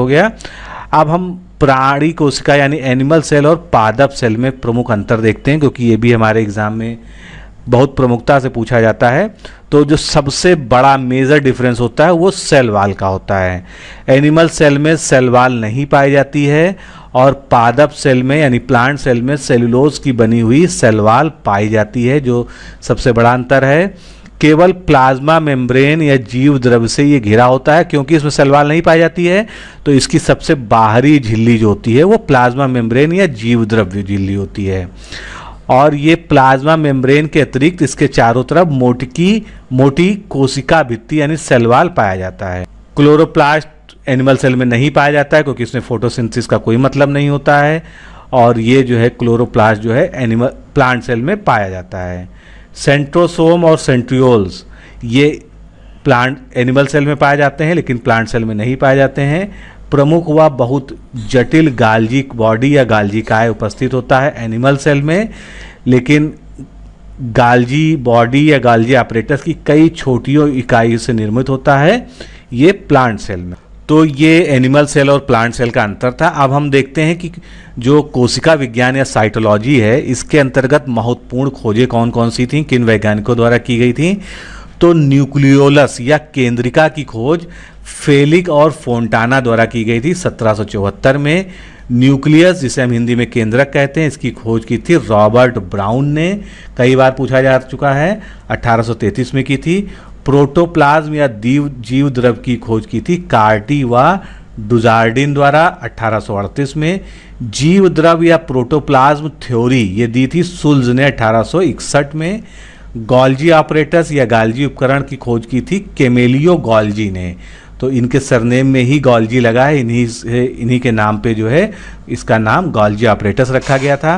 गया। अब हम प्राणी कोशिका यानी एनिमल सेल और पादप सेल में प्रमुख अंतर देखते हैं, क्योंकि ये भी हमारे एग्जाम में बहुत प्रमुखता से पूछा जाता है। तो जो सबसे बड़ा मेजर डिफरेंस होता है वो सेल वाल का होता है। एनिमल सेल में सेल वाल नहीं पाई जाती है और पादप सेल में यानी प्लांट सेल में सेलुलोज की बनी हुई सेल वाल पाई जाती है, जो सबसे बड़ा अंतर है। केवल प्लाज्मा मेम्ब्रेन या जीव द्रव से ये घिरा होता है, क्योंकि इसमें सेल वाल नहीं पाई जाती है तो इसकी सबसे बाहरी झिल्ली जो होती है वो प्लाज्मा मेम्ब्रेन या जीव द्रव्य झिल्ली होती है। और ये प्लाज्मा मेम्ब्रेन के अतिरिक्त इसके चारों तरफ मोटी कोशिका भित्ति यानी सेल वाल पाया जाता है। क्लोरोप्लास्ट एनिमल सेल में नहीं पाया जाता है, क्योंकि इसमें फोटोसिंथेसिस का कोई मतलब नहीं होता है। और ये जो है क्लोरोप्लास्ट जो है एनिमल प्लांट सेल में पाया जाता है। सेंट्रोसोम और सेंट्रियोल्स ये प्लांट एनिमल सेल में पाए जाते हैं, लेकिन प्लांट सेल में नहीं पाए जाते हैं। प्रमुख व बहुत जटिल गाल्जी बॉडी या गाल्जी काय उपस्थित होता है एनिमल सेल में, लेकिन गाल्जी बॉडी या गाल्जी apparatus की कई छोटियों इकाई से निर्मित होता है ये प्लांट सेल में। तो ये एनिमल सेल और प्लांट सेल का अंतर था। अब हम देखते हैं कि जो कोशिका विज्ञान या साइटोलॉजी है इसके अंतर्गत महत्वपूर्ण खोजें कौन कौन सी थी, किन वैज्ञानिकों द्वारा की गई थी। तो न्यूक्लियोलस या केंद्रिका की खोज फेलिक और फोंटाना द्वारा की गई थी 1774 में। न्यूक्लियस जिसे हम हिंदी में केंद्रक कहते हैं, इसकी खोज की थी रॉबर्ट ब्राउन ने, कई बार पूछा जा चुका है, 1833 में की थी। प्रोटोप्लाज्म या जीव द्रव की खोज की थी कार्टी व डुजार्डिन द्वारा 1838 में। जीव द्रव या प्रोटोप्लाज्म थ्योरी ये दी थी सुल्ज ने 1861 में। गॉल्जी ऑपरेटस या गाल्जी उपकरण की खोज की थी केमेलियो गॉल्जी ने, तो इनके सरनेम में ही गॉल्जी लगा है, इन्हीं के नाम पे जो है इसका नाम गॉल्जी ऑपरेटस रखा गया था।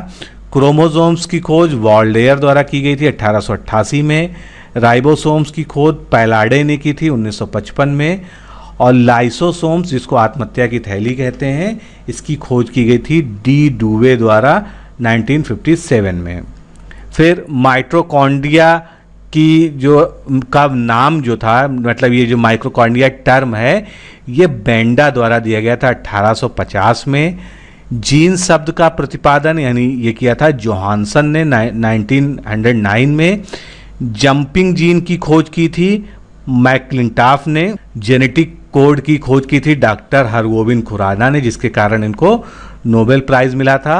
क्रोमोसोम्स की खोज वॉल्डेयर द्वारा की गई थी 1888 में। राइबोसोम्स की खोज पैलाडे ने की थी 1955 में। और लाइसोसोम्स जिसको आत्महत्या की थैली कहते हैं, इसकी खोज की गई थी डी डुवे द्वारा 1957 में। फिर माइटोकॉन्ड्रिया की जो का नाम जो था, मतलब ये जो माइटोकॉन्ड्रिया टर्म है ये बेंडा द्वारा दिया गया था 1850 में। जीन शब्द का प्रतिपादन यानी ये किया था जोहानसन ने 1909 में। जंपिंग जीन की खोज की थी मैकलिंटॉफ ने। जेनेटिक कोड की खोज की थी डॉक्टर हरगोविंद खुराना ने, जिसके कारण इनको नोबेल प्राइज मिला था।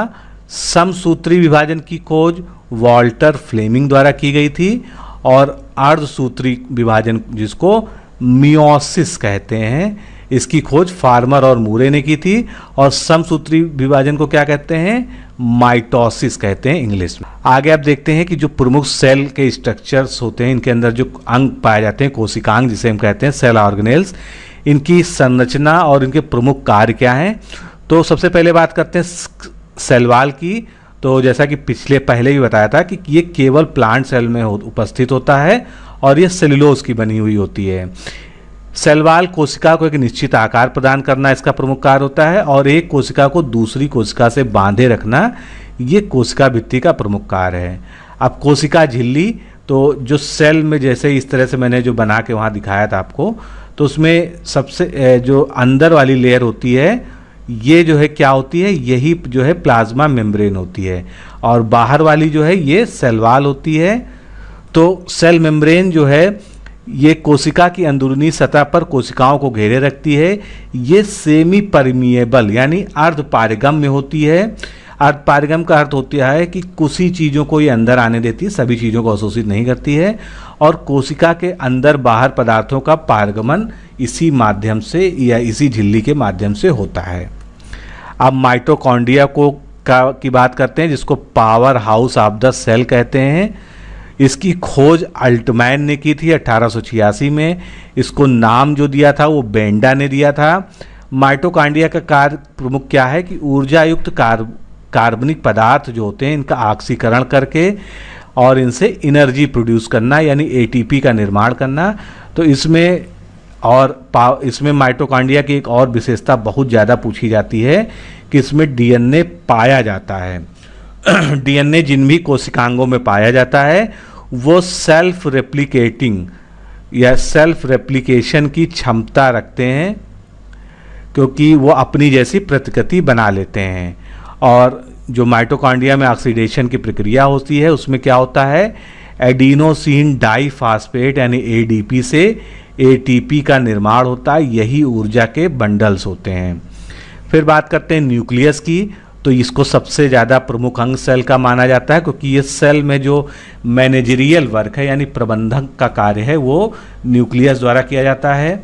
समसूत्री विभाजन की खोज वॉल्टर फ्लेमिंग द्वारा की गई थी। और अर्धसूत्री विभाजन जिसको मियोसिस कहते हैं, इसकी खोज फार्मर और मूरे ने की थी। और समसूत्री विभाजन को क्या कहते हैं, माइटोसिस कहते हैं इंग्लिश में। आगे आप देखते हैं कि जो प्रमुख सेल के स्ट्रक्चर्स होते हैं, इनके अंदर जो अंग पाए जाते हैं, कोशिकांग जिसे हम कहते हैं, सेल ऑर्गेनेल्स, इनकी संरचना और इनके प्रमुख कार्य क्या हैं। तो सबसे पहले बात करते हैं सेल वाल की। तो जैसा कि पहले भी बताया था कि ये केवल प्लांट सेल में उपस्थित होता है और ये सेलुलोज की बनी हुई होती है। सेल वाल कोशिका को एक निश्चित आकार प्रदान करना इसका प्रमुख कार्य होता है और एक कोशिका को दूसरी कोशिका से बांधे रखना ये कोशिका भित्ति का प्रमुख कार्य है। अब कोशिका झिल्ली, तो जो सेल में जैसे इस तरह से मैंने जो बना के वहाँ दिखाया था आपको, तो उसमें सबसे जो अंदर वाली लेयर होती है ये जो है क्या होती है, यही जो है प्लाज्मा मेम्ब्रेन होती है। और बाहर वाली जो है ये सेल वाल होती है। तो सेल मेम्ब्रेन जो है ये कोशिका की अंदरूनी सतह पर कोशिकाओं को घेरे रखती है। ये सेमी परमिएबल यानी अर्ध पारगम्य होती है। अर्ध पारगम का अर्थ होता है कि कुछ ही चीज़ों को ये अंदर आने देती है, सभी चीज़ों को अवशोषित नहीं करती है। और कोशिका के अंदर बाहर पदार्थों का पारगमन इसी माध्यम से या इसी झिल्ली के माध्यम से होता है। अब माइटोकॉन्ड्रिया की बात करते हैं, जिसको power house of the cell कहते हैं। इसकी खोज अल्टमैन ने की थी 1886 में। इसको नाम जो दिया था वो बेंडा ने दिया था। माइटोकॉन्ड्रिया का कार्य प्रमुख क्या है कि ऊर्जा युक्त कार्बनिक पदार्थ जो होते हैं इनका ऑक्सीकरण करके और इनसे एनर्जी प्रोड्यूस करना यानी एटीपी का निर्माण करना। तो इसमें माइटोकॉन्ड्रिया की एक और विशेषता बहुत ज़्यादा पूछी जाती है कि इसमें डीएनए पाया जाता है। डीएनए जिन भी कोशिकांगों में पाया जाता है वो सेल्फ रेप्लिकेटिंग या सेल्फ रेप्लिकेशन की क्षमता रखते हैं। क्योंकि वो अपनी जैसी प्रतिकृति बना लेते हैं। और जो माइटोकॉन्ड्रिया में ऑक्सीडेशन की प्रक्रिया होती है उसमें क्या होता है, एडिनोसिन डाइफॉस्फेट यानी एडीपी से एटीपी का निर्माण होता है, यही ऊर्जा के बंडल्स होते हैं। फिर बात करते हैं न्यूक्लियस की, तो इसको सबसे ज़्यादा प्रमुख अंग सेल का माना जाता है, क्योंकि ये सेल में जो मैनेजरियल वर्क है यानी प्रबंधन का कार्य है वो न्यूक्लियस द्वारा किया जाता है।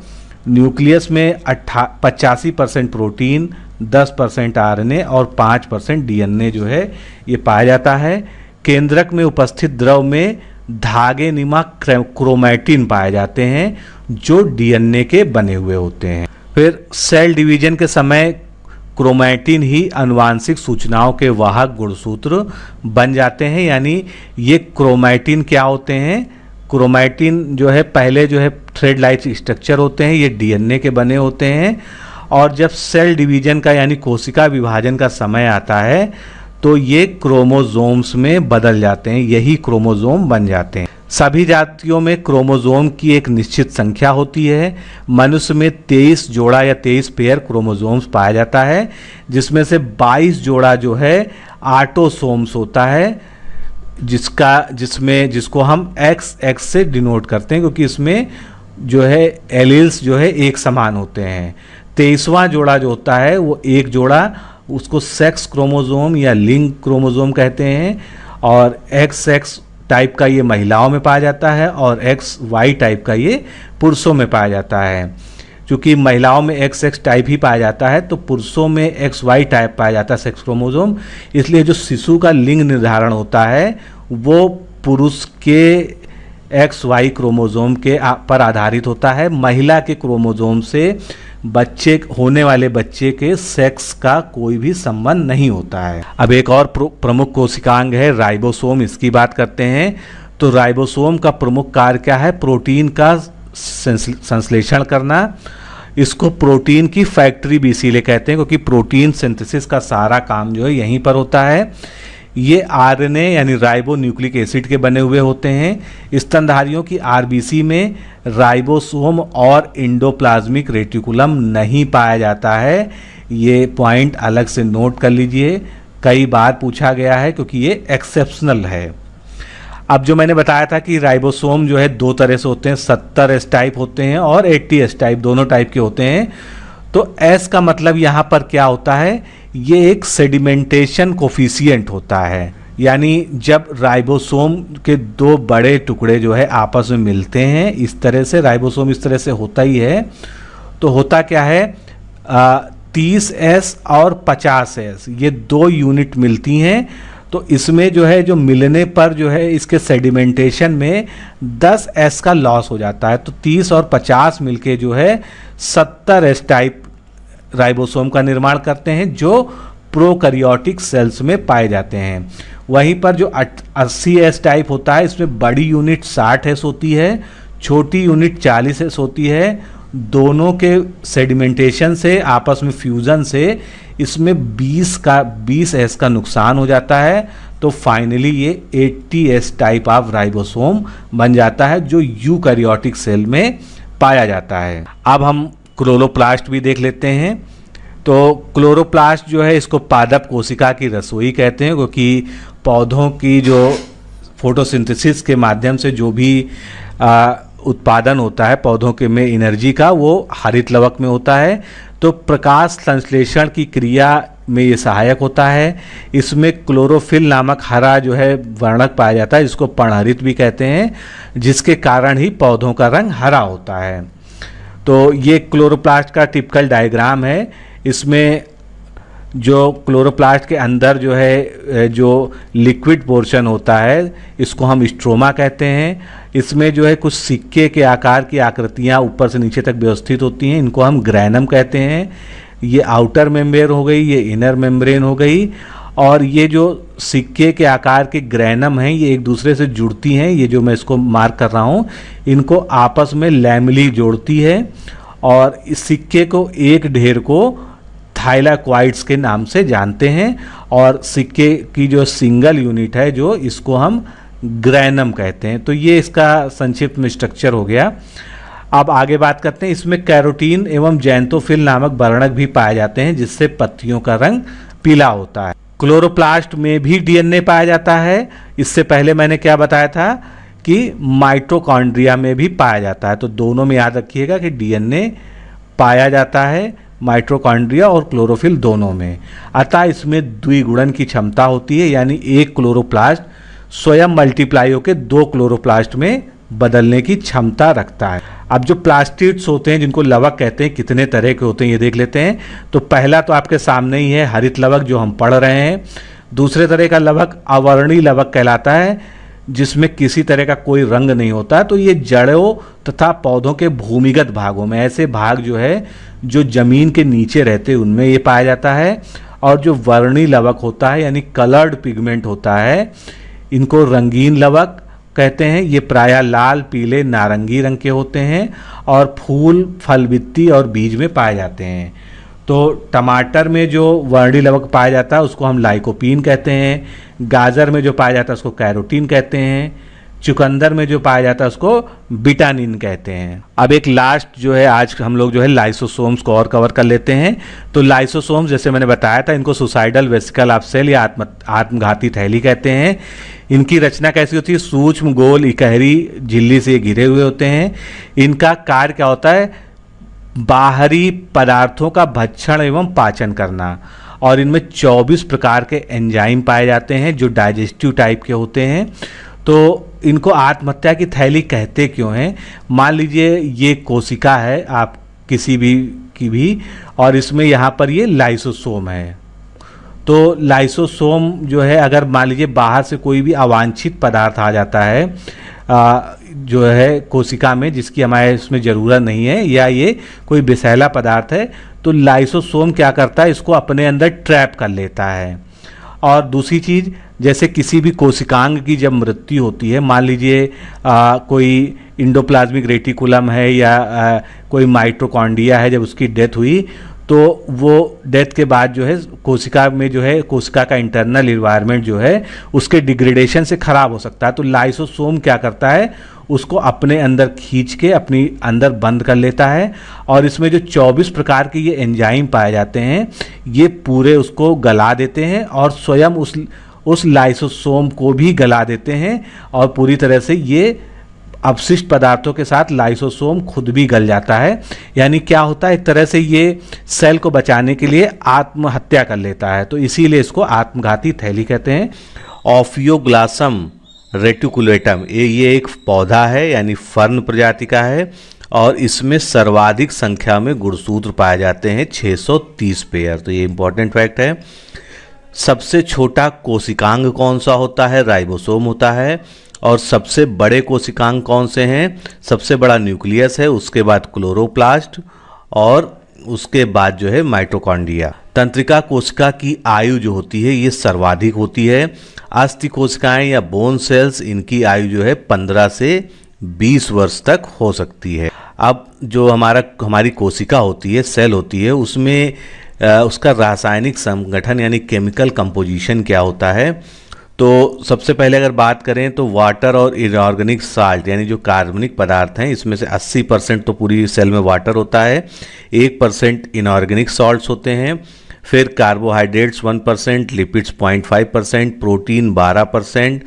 न्यूक्लियस में 85% प्रोटीन, 10% आरएनए और 5% डीएनए जो है ये पाया जाता है। केंद्रक में उपस्थित द्रव में धागे नुमा क्रोमैटिन पाए जाते हैं जो डीएनए के बने हुए होते हैं। फिर सेल डिवीजन के समय क्रोमैटिन ही आनुवांशिक सूचनाओं के वाहक गुणसूत्र बन जाते हैं। यानी ये क्रोमैटिन क्या होते हैं, क्रोमैटिन जो है पहले जो है थ्रेड लाइक स्ट्रक्चर होते हैं, ये डीएनए के बने होते हैं। और जब सेल डिवीजन का यानी कोशिका विभाजन का समय आता है तो ये क्रोमोसोम्स में बदल जाते हैं, यही क्रोमोसोम बन जाते हैं। सभी जातियों में क्रोमोसोम की एक निश्चित संख्या होती है। मनुष्य में 23 जोड़ा या 23 पेयर क्रोमोसोम्स पाया जाता है, जिसमें से 22 जोड़ा जो है ऑटोसोम्स होता है, जिसको हम XX से डिनोट करते हैं, क्योंकि इसमें जो है एलील्स जो है एक समान होते हैं। 23वां जोड़ा जो होता है वो एक जोड़ा, उसको सेक्स क्रोमोसोम या लिंग क्रोमोसोम कहते हैं। और XX टाइप का ये महिलाओं में पाया जाता है और XY टाइप का ये पुरुषों में पाया जाता है। क्योंकि महिलाओं में XX टाइप ही पाया जाता है तो पुरुषों में XY टाइप पाया जाता है सेक्स क्रोमोसोम, इसलिए जो शिशु का लिंग निर्धारण होता है वो पुरुष के XY क्रोमोसोम के पर आधारित होता है। महिला के क्रोमोसोम से होने वाले बच्चे के सेक्स का कोई भी संबंध नहीं होता है। अब एक और प्रमुख कोशिकांग है राइबोसोम, इसकी बात करते हैं। तो राइबोसोम का प्रमुख कार्य क्या है, प्रोटीन का संश्लेषण करना। इसको प्रोटीन की फैक्ट्री भी इसीलिए कहते हैं क्योंकि प्रोटीन सिंथेसिस का सारा काम जो है यहीं पर होता है। ये आरएनए यानी राइबो न्यूक्लिक एसिड के बने हुए होते हैं। स्तनधारियों की आरबीसी में राइबोसोम और एंडोप्लाज्मिक रेटिकुलम नहीं पाया जाता है, ये पॉइंट अलग से नोट कर लीजिए, कई बार पूछा गया है क्योंकि ये एक्सेप्शनल है। अब जो मैंने बताया था कि राइबोसोम जो है दो तरह से होते हैं, 70S टाइप होते हैं और 80S टाइप, दोनों टाइप के होते हैं। तो S का मतलब यहाँ पर क्या होता है, ये एक सेडिमेंटेशन कोफिशिएंट होता है। यानी जब राइबोसोम के दो बड़े टुकड़े जो है आपस में मिलते हैं, इस तरह से राइबोसोम इस तरह से होता ही है, तो होता क्या है 30S और 50S ये दो यूनिट मिलती हैं। तो इसमें जो है जो मिलने पर जो है इसके सेडिमेंटेशन में 10S का लॉस हो जाता है। तो 30 और 50 मिलके जो है 70S टाइप राइबोसोम का निर्माण करते हैं जो प्रोकैरियोटिक सेल्स में पाए जाते हैं। वहीं पर जो 80S टाइप होता है इसमें बड़ी यूनिट 60S होती है, छोटी यूनिट 40S होती है। दोनों के सेडिमेंटेशन से आपस में फ्यूजन से इसमें 20S का नुकसान हो जाता है। तो फाइनली ये 80S टाइप ऑफ राइबोसोम बन जाता है जो यूकैरियोटिक सेल में पाया जाता है। अब हम क्लोरोप्लास्ट भी देख लेते हैं। तो क्लोरोप्लास्ट जो है इसको पादप कोशिका की रसोई कहते हैं, क्योंकि पौधों की जो फोटोसिंथेसिस के माध्यम से जो भी उत्पादन होता है पौधों के में एनर्जी का, वो हरित लवक में होता है। तो प्रकाश संश्लेषण की क्रिया में ये सहायक होता है। इसमें क्लोरोफिल नामक हरा जो है वर्णक पाया जाता है, जिसको पर्णहरित भी कहते हैं, जिसके कारण ही पौधों का रंग हरा होता है। तो ये क्लोरोप्लास्ट का टिपिकल डायग्राम है। इसमें जो क्लोरोप्लास्ट के अंदर जो है जो लिक्विड पोर्शन होता है इसको हम स्ट्रोमा कहते हैं। इसमें जो है कुछ सिक्के के आकार की आकृतियाँ ऊपर से नीचे तक व्यवस्थित होती हैं, इनको हम ग्रैनम कहते हैं। ये आउटर मेम्ब्रेन हो गई, ये इनर मेम्ब्रेन हो गई। और ये जो सिक्के के आकार के ग्रैनम हैं ये एक दूसरे से जुड़ती हैं, ये जो मैं इसको मार्क कर रहा हूँ इनको आपस में लैमेली जोड़ती है। और इस सिक्के को एक ढेर को थाइलाक्वाइड्स के नाम से जानते हैं। और सिक्के की जो सिंगल यूनिट है जो इसको हम ग्रैनम कहते हैं। तो ये इसका संक्षिप्त में स्ट्रक्चर हो गया। अब आगे बात करते हैं, इसमें कैरोटीन एवं जैंथोफिल नामक वर्णक भी पाए जाते हैं जिससे पत्तियों का रंग पीला होता है। क्लोरोप्लास्ट में भी डीएनए पाया जाता है। इससे पहले मैंने क्या बताया था कि माइटोकॉन्ड्रिया में भी पाया जाता है। तो दोनों में याद रखिएगा कि डीएनए पाया जाता है माइटोकॉन्ड्रिया और क्लोरोफिल दोनों में। अतः इसमें द्विगुणन की क्षमता होती है, यानी एक क्लोरोप्लास्ट स्वयं मल्टीप्लाई होकर 2 क्लोरोप्लास्ट में बदलने की क्षमता रखता है। अब जो प्लास्टिड्स होते हैं जिनको लवक कहते हैं, कितने तरह के होते हैं ये देख लेते हैं। तो पहला तो आपके सामने ही है हरित लवक जो हम पढ़ रहे हैं। दूसरे तरह का लवक अवर्णी लवक कहलाता है जिसमें किसी तरह का कोई रंग नहीं होता। तो ये जड़ों तथा पौधों के भूमिगत भागों में, ऐसे भाग जो है जो जमीन के नीचे रहते हैं उनमें ये पाया जाता है। और जो वर्णी लवक होता है यानी कलर्ड पिगमेंट होता है, इनको रंगीन लवक कहते हैं। ये प्रायः लाल, पीले, नारंगी रंग के होते हैं और फूल, फल, वित्ती और बीज में पाए जाते हैं। तो टमाटर में जो वर्णी लवक पाया जाता है उसको हम लाइकोपीन कहते हैं। गाजर में जो पाया जाता है उसको कैरोटीन कहते हैं। चुकंदर में जो पाया जाता है उसको बिटानिन कहते हैं। अब एक लास्ट जो है आज हम लोग जो है लाइसोसोम्स को और कवर कर लेते हैं। तो लाइसोसोम्स जैसे मैंने बताया था, इनको सुसाइडल वेसिकल ऑफ सेल या आत्मघाती थैली कहते हैं। इनकी रचना कैसी होती है? सूक्ष्म, गोल, इकहरी झिल्ली से घिरे हुए होते हैं। इनका कार्य क्या होता है? बाहरी पदार्थों का भक्षण एवं पाचन करना। और इनमें 24 प्रकार के एंजाइम पाए जाते हैं जो डाइजेस्टिव टाइप के होते हैं। तो इनको आत्महत्या की थैली कहते क्यों हैं? मान लीजिए ये कोशिका है आप किसी भी की भी, और इसमें यहाँ पर ये लाइसोसोम है। तो लाइसोसोम जो है अगर मान लीजिए बाहर से कोई भी अवांछित पदार्थ आ जाता है जो है कोशिका में, जिसकी हमारे इसमें ज़रूरत नहीं है, या ये कोई विषैला पदार्थ है, तो लाइसोसोम क्या करता है? इसको अपने अंदर ट्रैप कर लेता है। और दूसरी चीज़, जैसे किसी भी कोशिकांग की जब मृत्यु होती है, मान लीजिए कोई इंडोप्लाज्मिक रेटिकुलम है या कोई माइटोकॉन्ड्रिया है, जब उसकी डेथ हुई तो वो डेथ के बाद जो है कोशिका में जो है कोशिका का इंटरनल इन्वायरमेंट जो है उसके डिग्रेडेशन से ख़राब हो सकता है। तो लाइसोसोम क्या करता है? उसको अपने अंदर खींच के अपनी अंदर बंद कर लेता है। और इसमें जो 24 प्रकार के ये एंजाइम पाए जाते हैं ये पूरे उसको गला देते हैं और स्वयं उस लाइसोसोम को भी गला देते हैं। और पूरी तरह से ये अपशिष्ट पदार्थों के साथ लाइसोसोम खुद भी गल जाता है। यानी क्या होता है? एक तरह से ये सेल को बचाने के लिए आत्महत्या कर लेता है। तो इसीलिए इसको आत्मघाती थैली कहते हैं। ऑफियोग्लासम रेटिकुलेटम ये एक पौधा है यानी फर्न प्रजाति का है और इसमें सर्वाधिक संख्या में गुणसूत्र पाए जाते हैं 630 पेयर। तो ये इंपॉर्टेंट फैक्ट है। सबसे छोटा कोशिकांग कौन सा होता है? राइबोसोम होता है। और सबसे बड़े कोशिकांग कौन से हैं? सबसे बड़ा न्यूक्लियस है, उसके बाद क्लोरोप्लास्ट और उसके बाद जो है माइटोकॉन्ड्रिया। तंत्रिका कोशिका की आयु जो होती है ये सर्वाधिक होती है। अस्थि कोशिकाएं या बोन सेल्स, इनकी आयु जो है 15 से 20 वर्ष तक हो सकती है। अब जो हमारी कोशिका होती है, सेल होती है, उसमें उसका रासायनिक संगठन यानी केमिकल कंपोजिशन क्या होता है? तो सबसे पहले अगर बात करें तो वाटर और इनऑर्गेनिक साल्ट यानी जो कार्बनिक पदार्थ हैं, इसमें से 80% तो पूरी सेल में वाटर होता है, 1% इनऑर्गेनिक सॉल्ट्स होते हैं, फिर carbohydrates 1%, lipids 0.5%, protein 12%,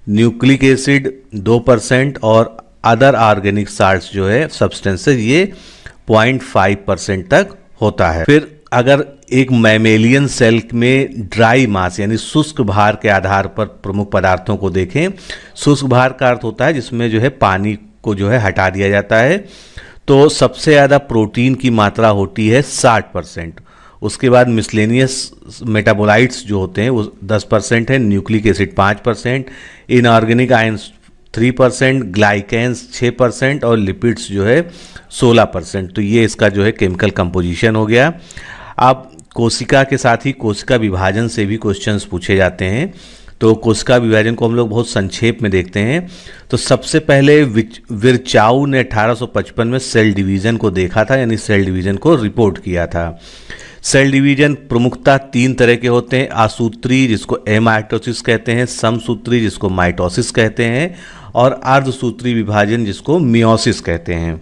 nucleic acid 2% और अदर ऑर्गेनिक साल्ट्स जो है सब्सटेंसेस ये 0.5% तक होता है। फिर अगर एक मैमेलियन सेल में ड्राई मास यानी शुष्क भार के आधार पर प्रमुख पदार्थों को देखें, शुष्क भार का अर्थ होता है जिसमें जो है पानी को जो है हटा दिया जाता है। तो सबसे ज़्यादा प्रोटीन की मात्रा होती है 60%। उसके बाद मिसलेनियस मेटाबोलाइट्स जो होते हैं वो 10% है, न्यूक्लिक एसिड 5%, इनऑर्गेनिक आयंस 3%, ग्लाइकेंस 6% और लिपिड्स जो है 16%। तो ये इसका जो है केमिकल कंपोजिशन हो गया। अब कोशिका के साथ ही कोशिका विभाजन से भी क्वेश्चंस पूछे जाते हैं। तो कोशिका विभाजन को हम लोग बहुत संक्षेप में देखते हैं। तो सबसे पहले विरचाउ ने 1855 में सेल डिवीज़न को देखा था, यानी सेल डिवीज़न को रिपोर्ट किया था। सेल डिवीजन प्रमुखतः 3 तरह के होते हैं, आसूत्री जिसको एमाइटोसिस कहते हैं, समसूत्री जिसको माइटोसिस कहते हैं और अर्धसूत्री विभाजन जिसको मियोसिस कहते हैं।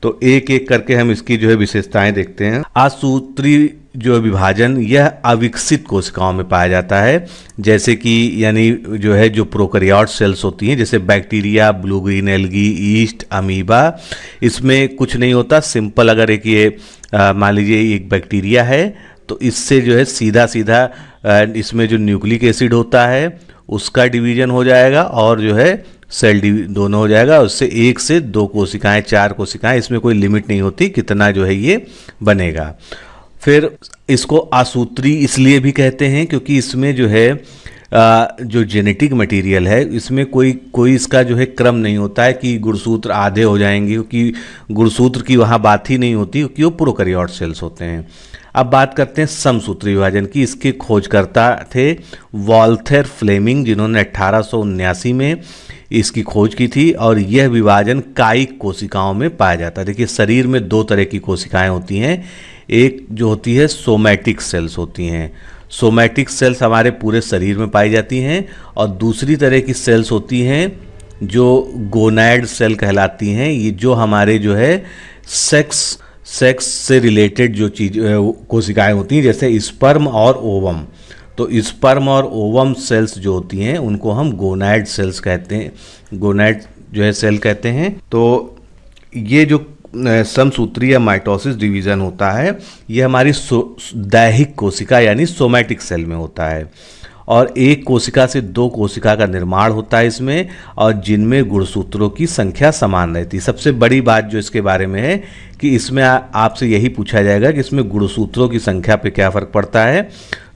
तो एक एक करके हम इसकी जो है विशेषताएं देखते हैं। आसूत्री जो विभाजन यह अविकसित कोशिकाओं में पाया जाता है, जैसे कि यानी जो है जो प्रोकैरियोट सेल्स होती हैं, जैसे bacteria, blue green algae, east, amoeba. इसमें कुछ नहीं होता, सिंपल अगर एक ये मान लीजिए एक बैक्टीरिया है तो इससे जो है सीधा सीधा इसमें जो न्यूक्लिक एसिड होता है उसका डिवीजन हो जाएगा और जो है सेल दोनों हो जाएगा। उससे 1 से 2 कोशिकाएं, 4 कोशिकाएं, इसमें कोई लिमिट नहीं होती कितना जो है ये बनेगा। फिर इसको आसूत्री इसलिए भी कहते हैं क्योंकि इसमें जो है जो जेनेटिक मटेरियल है इसमें कोई इसका जो है क्रम नहीं होता है कि गुणसूत्र आधे हो जाएंगे, क्योंकि गुणसूत्र की वहाँ बात ही नहीं होती क्योंकि वो प्रोकैरियोट सेल्स होते हैं। अब बात करते हैं समसूत्री विभाजन की। इसके खोजकर्ता थे वॉल्थर फ्लेमिंग, जिन्होंने 1879 में इसकी खोज की थी और यह विभाजन कायिक कोशिकाओं में पाया जाता है। देखिए शरीर में 2 तरह की कोशिकाएं होती हैं, एक जो होती है सोमैटिक सेल्स होती हैं, सोमैटिक सेल्स हमारे पूरे शरीर में पाई जाती हैं, और दूसरी तरह की सेल्स होती हैं जो गोनैड सेल कहलाती हैं। ये जो हमारे जो है सेक्स से रिलेटेड जो चीज कोशिकाएं होती हैं, जैसे स्पर्म और ओवम। तो स्पर्म और ओवम सेल्स जो होती हैं उनको हम गोनैड सेल्स कहते हैं, गोनैड जो है सेल कहते हैं। तो ये जो समसूत्री या माइटोसिस डिवीजन होता है ये हमारी दैहिक कोशिका यानी सोमैटिक सेल में होता है, और एक कोशिका से 2 कोशिका का निर्माण होता है इसमें, और जिनमें गुणसूत्रों की संख्या समान रहती है। सबसे बड़ी बात जो इसके बारे में है कि इसमें आपसे यही पूछा जाएगा कि इसमें गुणसूत्रों की संख्या पे क्या फ़र्क पड़ता है।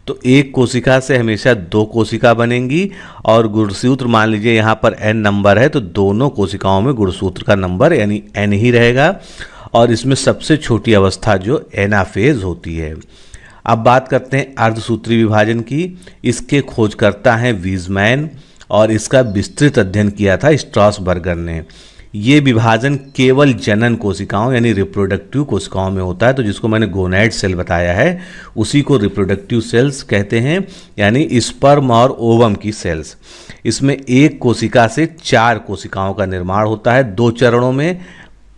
तो एक कोशिका से हमेशा 2 कोशिका बनेंगी, और गुणसूत्र मान लीजिए यहाँ पर n नंबर है तो दोनों कोशिकाओं में गुणसूत्र का नंबर यानी n ही रहेगा, और इसमें सबसे छोटी अवस्था जो एनाफेज होती है। अब बात करते हैं अर्धसूत्री विभाजन की। इसके खोजकर्ता हैं वीजमैन, और इसका विस्तृत अध्ययन किया था स्ट्रासबर्गर ने। ये विभाजन केवल जनन कोशिकाओं यानी रिप्रोडक्टिव कोशिकाओं में होता है, तो जिसको मैंने गोनैड सेल बताया है उसी को रिप्रोडक्टिव सेल्स कहते हैं, यानी स्पर्म और ओवम की सेल्स। इसमें एक कोशिका से 4 कोशिकाओं का निर्माण होता है 2 चरणों में।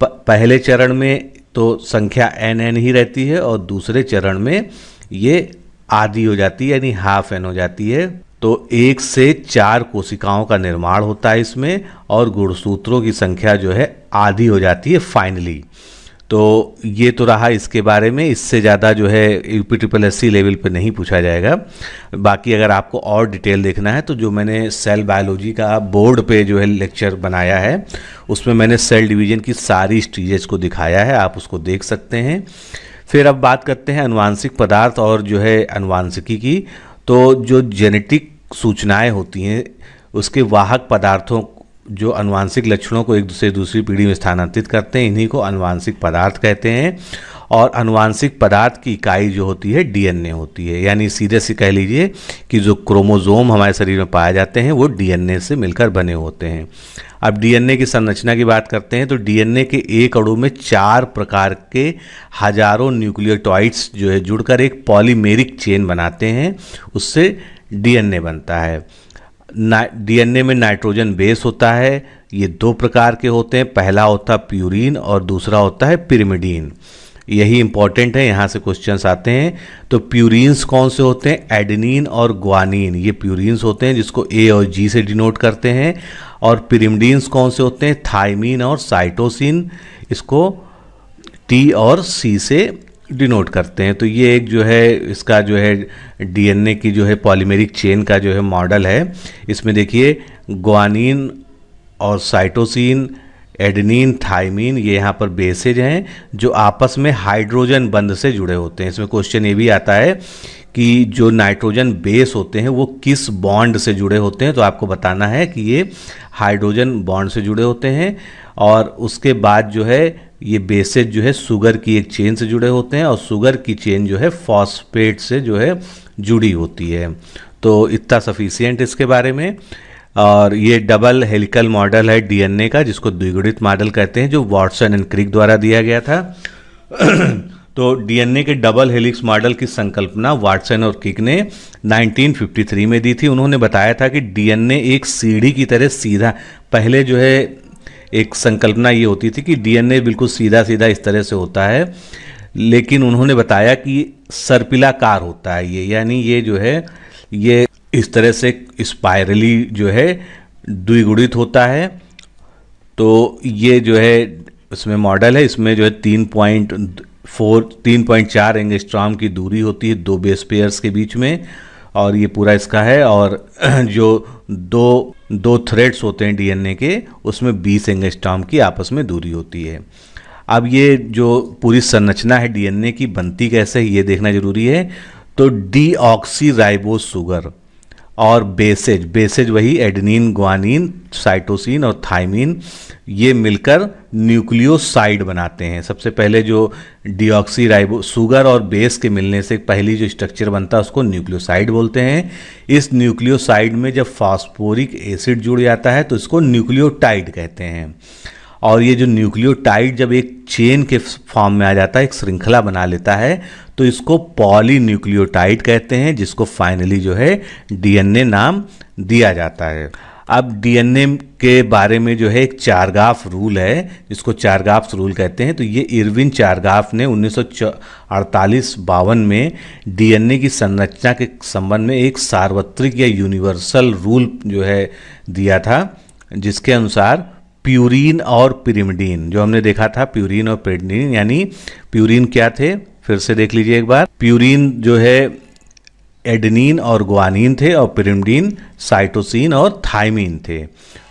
पहले चरण में तो संख्या n ही रहती है, और दूसरे चरण में ये आधी हो जाती है यानी हाफ n हो जाती है। तो 1 से 4 कोशिकाओं का निर्माण होता है इसमें, और गुणसूत्रों की संख्या जो है आधी हो जाती है फाइनली। तो ये तो रहा इसके बारे में, इससे ज़्यादा जो है UPSSC लेवल पे नहीं पूछा जाएगा। बाकी अगर आपको और डिटेल देखना है तो जो मैंने सेल बायोलॉजी का बोर्ड पे जो है लेक्चर बनाया है उसमें मैंने सेल डिवीजन की सारी स्टेजेस को दिखाया है, आप उसको देख सकते हैं। फिर अब बात करते हैं अनुवांशिक पदार्थ और जो है अनुवांशिकी की। तो जो जेनेटिक सूचनाएं होती हैं उसके वाहक पदार्थों जो अनुवांशिक लक्षणों को एक से दूसरी पीढ़ी में स्थानांतरित करते हैं, इन्हीं को अनुवांशिक पदार्थ कहते हैं। और अनुवांशिक पदार्थ की इकाई जो होती है DNA होती है, यानी सीधे से कह लीजिए कि जो क्रोमोसोम हमारे शरीर में पाए जाते हैं वो DNA से मिलकर बने होते हैं। अब DNA की संरचना की बात करते हैं तो DNA के एक अणु में 4 प्रकार के हजारों न्यूक्लियोटाइड्स जो है जुड़कर एक पॉलीमेरिक चेन बनाते हैं, उससे DNA बनता है। DNA में नाइट्रोजन बेस होता है, ये 2 प्रकार के होते हैं, पहला होता है प्यूरिन और दूसरा होता है पिरिमिडीन। यही इंपॉर्टेंट है, यहाँ से क्वेश्चंस आते हैं। तो प्यूरिन्स कौन से होते हैं? एडेनिन और ग्वानिन, ये प्यूरिन्स होते हैं जिसको A और G से डिनोट करते हैं। और पिरिमिडीन्स कौन से होते हैं? थाइमिन और साइटोसिन, इसको T और C से डिनोट करते हैं। तो ये एक जो है इसका जो है DNA की जो है पॉलीमेरिक चेन का जो है मॉडल है। इसमें देखिए ग्वानिन और साइटोसिन, एडेनिन, थाइमिन, ये यहाँ पर बेसेज हैं जो आपस में हाइड्रोजन बंध से जुड़े होते हैं। इसमें क्वेश्चन ये भी आता है कि जो नाइट्रोजन बेस होते हैं वो किस बॉन्ड से जुड़े होते हैं, तो आपको बताना है कि ये हाइड्रोजन बॉन्ड से जुड़े होते हैं। और उसके बाद जो है ये बेसेज जो है शुगर की एक चेन से जुड़े होते हैं, और शुगर की चेन जो है फॉस्फेट से जो है जुड़ी होती है। तो इतना सफिशिएंट इसके बारे में। और ये डबल हेलिकल मॉडल है DNA का, जिसको द्विगुणित मॉडल कहते हैं, जो वॉटसन एंड क्रिक द्वारा दिया गया था। तो DNA के डबल हेलिक्स मॉडल की संकल्पना वाटसन और क्रिक ने 1953 में दी थी। उन्होंने बताया था कि DNA एक सीढ़ी की तरह सीधा, पहले जो है एक संकल्पना ये होती थी कि डीएनए बिल्कुल सीधा सीधा इस तरह से होता है, लेकिन उन्होंने बताया कि सर्पिलाकार होता है ये, यानी ये जो है ये इस तरह से स्पाइरली जो है द्विगुणित होता है। तो ये जो है इसमें मॉडल है, इसमें जो है 3.4 एंगस्ट्रॉम की दूरी होती है दो बेस पेयर्स के बीच में, और ये पूरा इसका है। और जो दो थ्रेड्स होते हैं डीएनए के, उसमें 20 एंगस्ट्रॉम की आपस में दूरी होती है। अब ये जो पूरी संरचना है डीएनए की बनती कैसे है ये देखना जरूरी है। तो डीऑक्सीराइबोज शुगर और बेसेज वही एडेनिन, ग्वानिन, साइटोसिन और थाइमिन, ये मिलकर न्यूक्लियोसाइड बनाते हैं। सबसे पहले जो डीऑक्सीराइबो शुगर और बेस के मिलने से पहली जो स्ट्रक्चर बनता है उसको न्यूक्लियोसाइड बोलते हैं। इस न्यूक्लियोसाइड में जब फास्फोरिक एसिड जुड़ जाता है तो इसको न्यूक्लियोटाइड कहते हैं। और ये जो न्यूक्लियोटाइड जब एक चेन के फॉर्म में आ जाता है, एक श्रृंखला बना लेता है, तो इसको पॉलीन्यूक्लियोटाइड कहते हैं, जिसको फाइनली जो है डीएनए नाम दिया जाता है। अब डीएनए के बारे में जो है एक चारगाफ रूल है, जिसको चारगाफ रूल कहते हैं। तो ये इरविन चारगाफ ने 1948-52 में डीएनए की संरचना के संबंध में एक सार्वत्रिक या यूनिवर्सल रूल जो है दिया था, जिसके अनुसार प्यूरीन और पिरिमिडीन, जो हमने देखा था प्यूरीन और पिरिमिडीन, यानी प्यूरीन क्या थे फिर से देख लीजिए एक बार। प्यूरीन जो है एडेनिन और ग्वानिन थे, और पिरिमिडीन साइटोसिन और थाइमिन थे।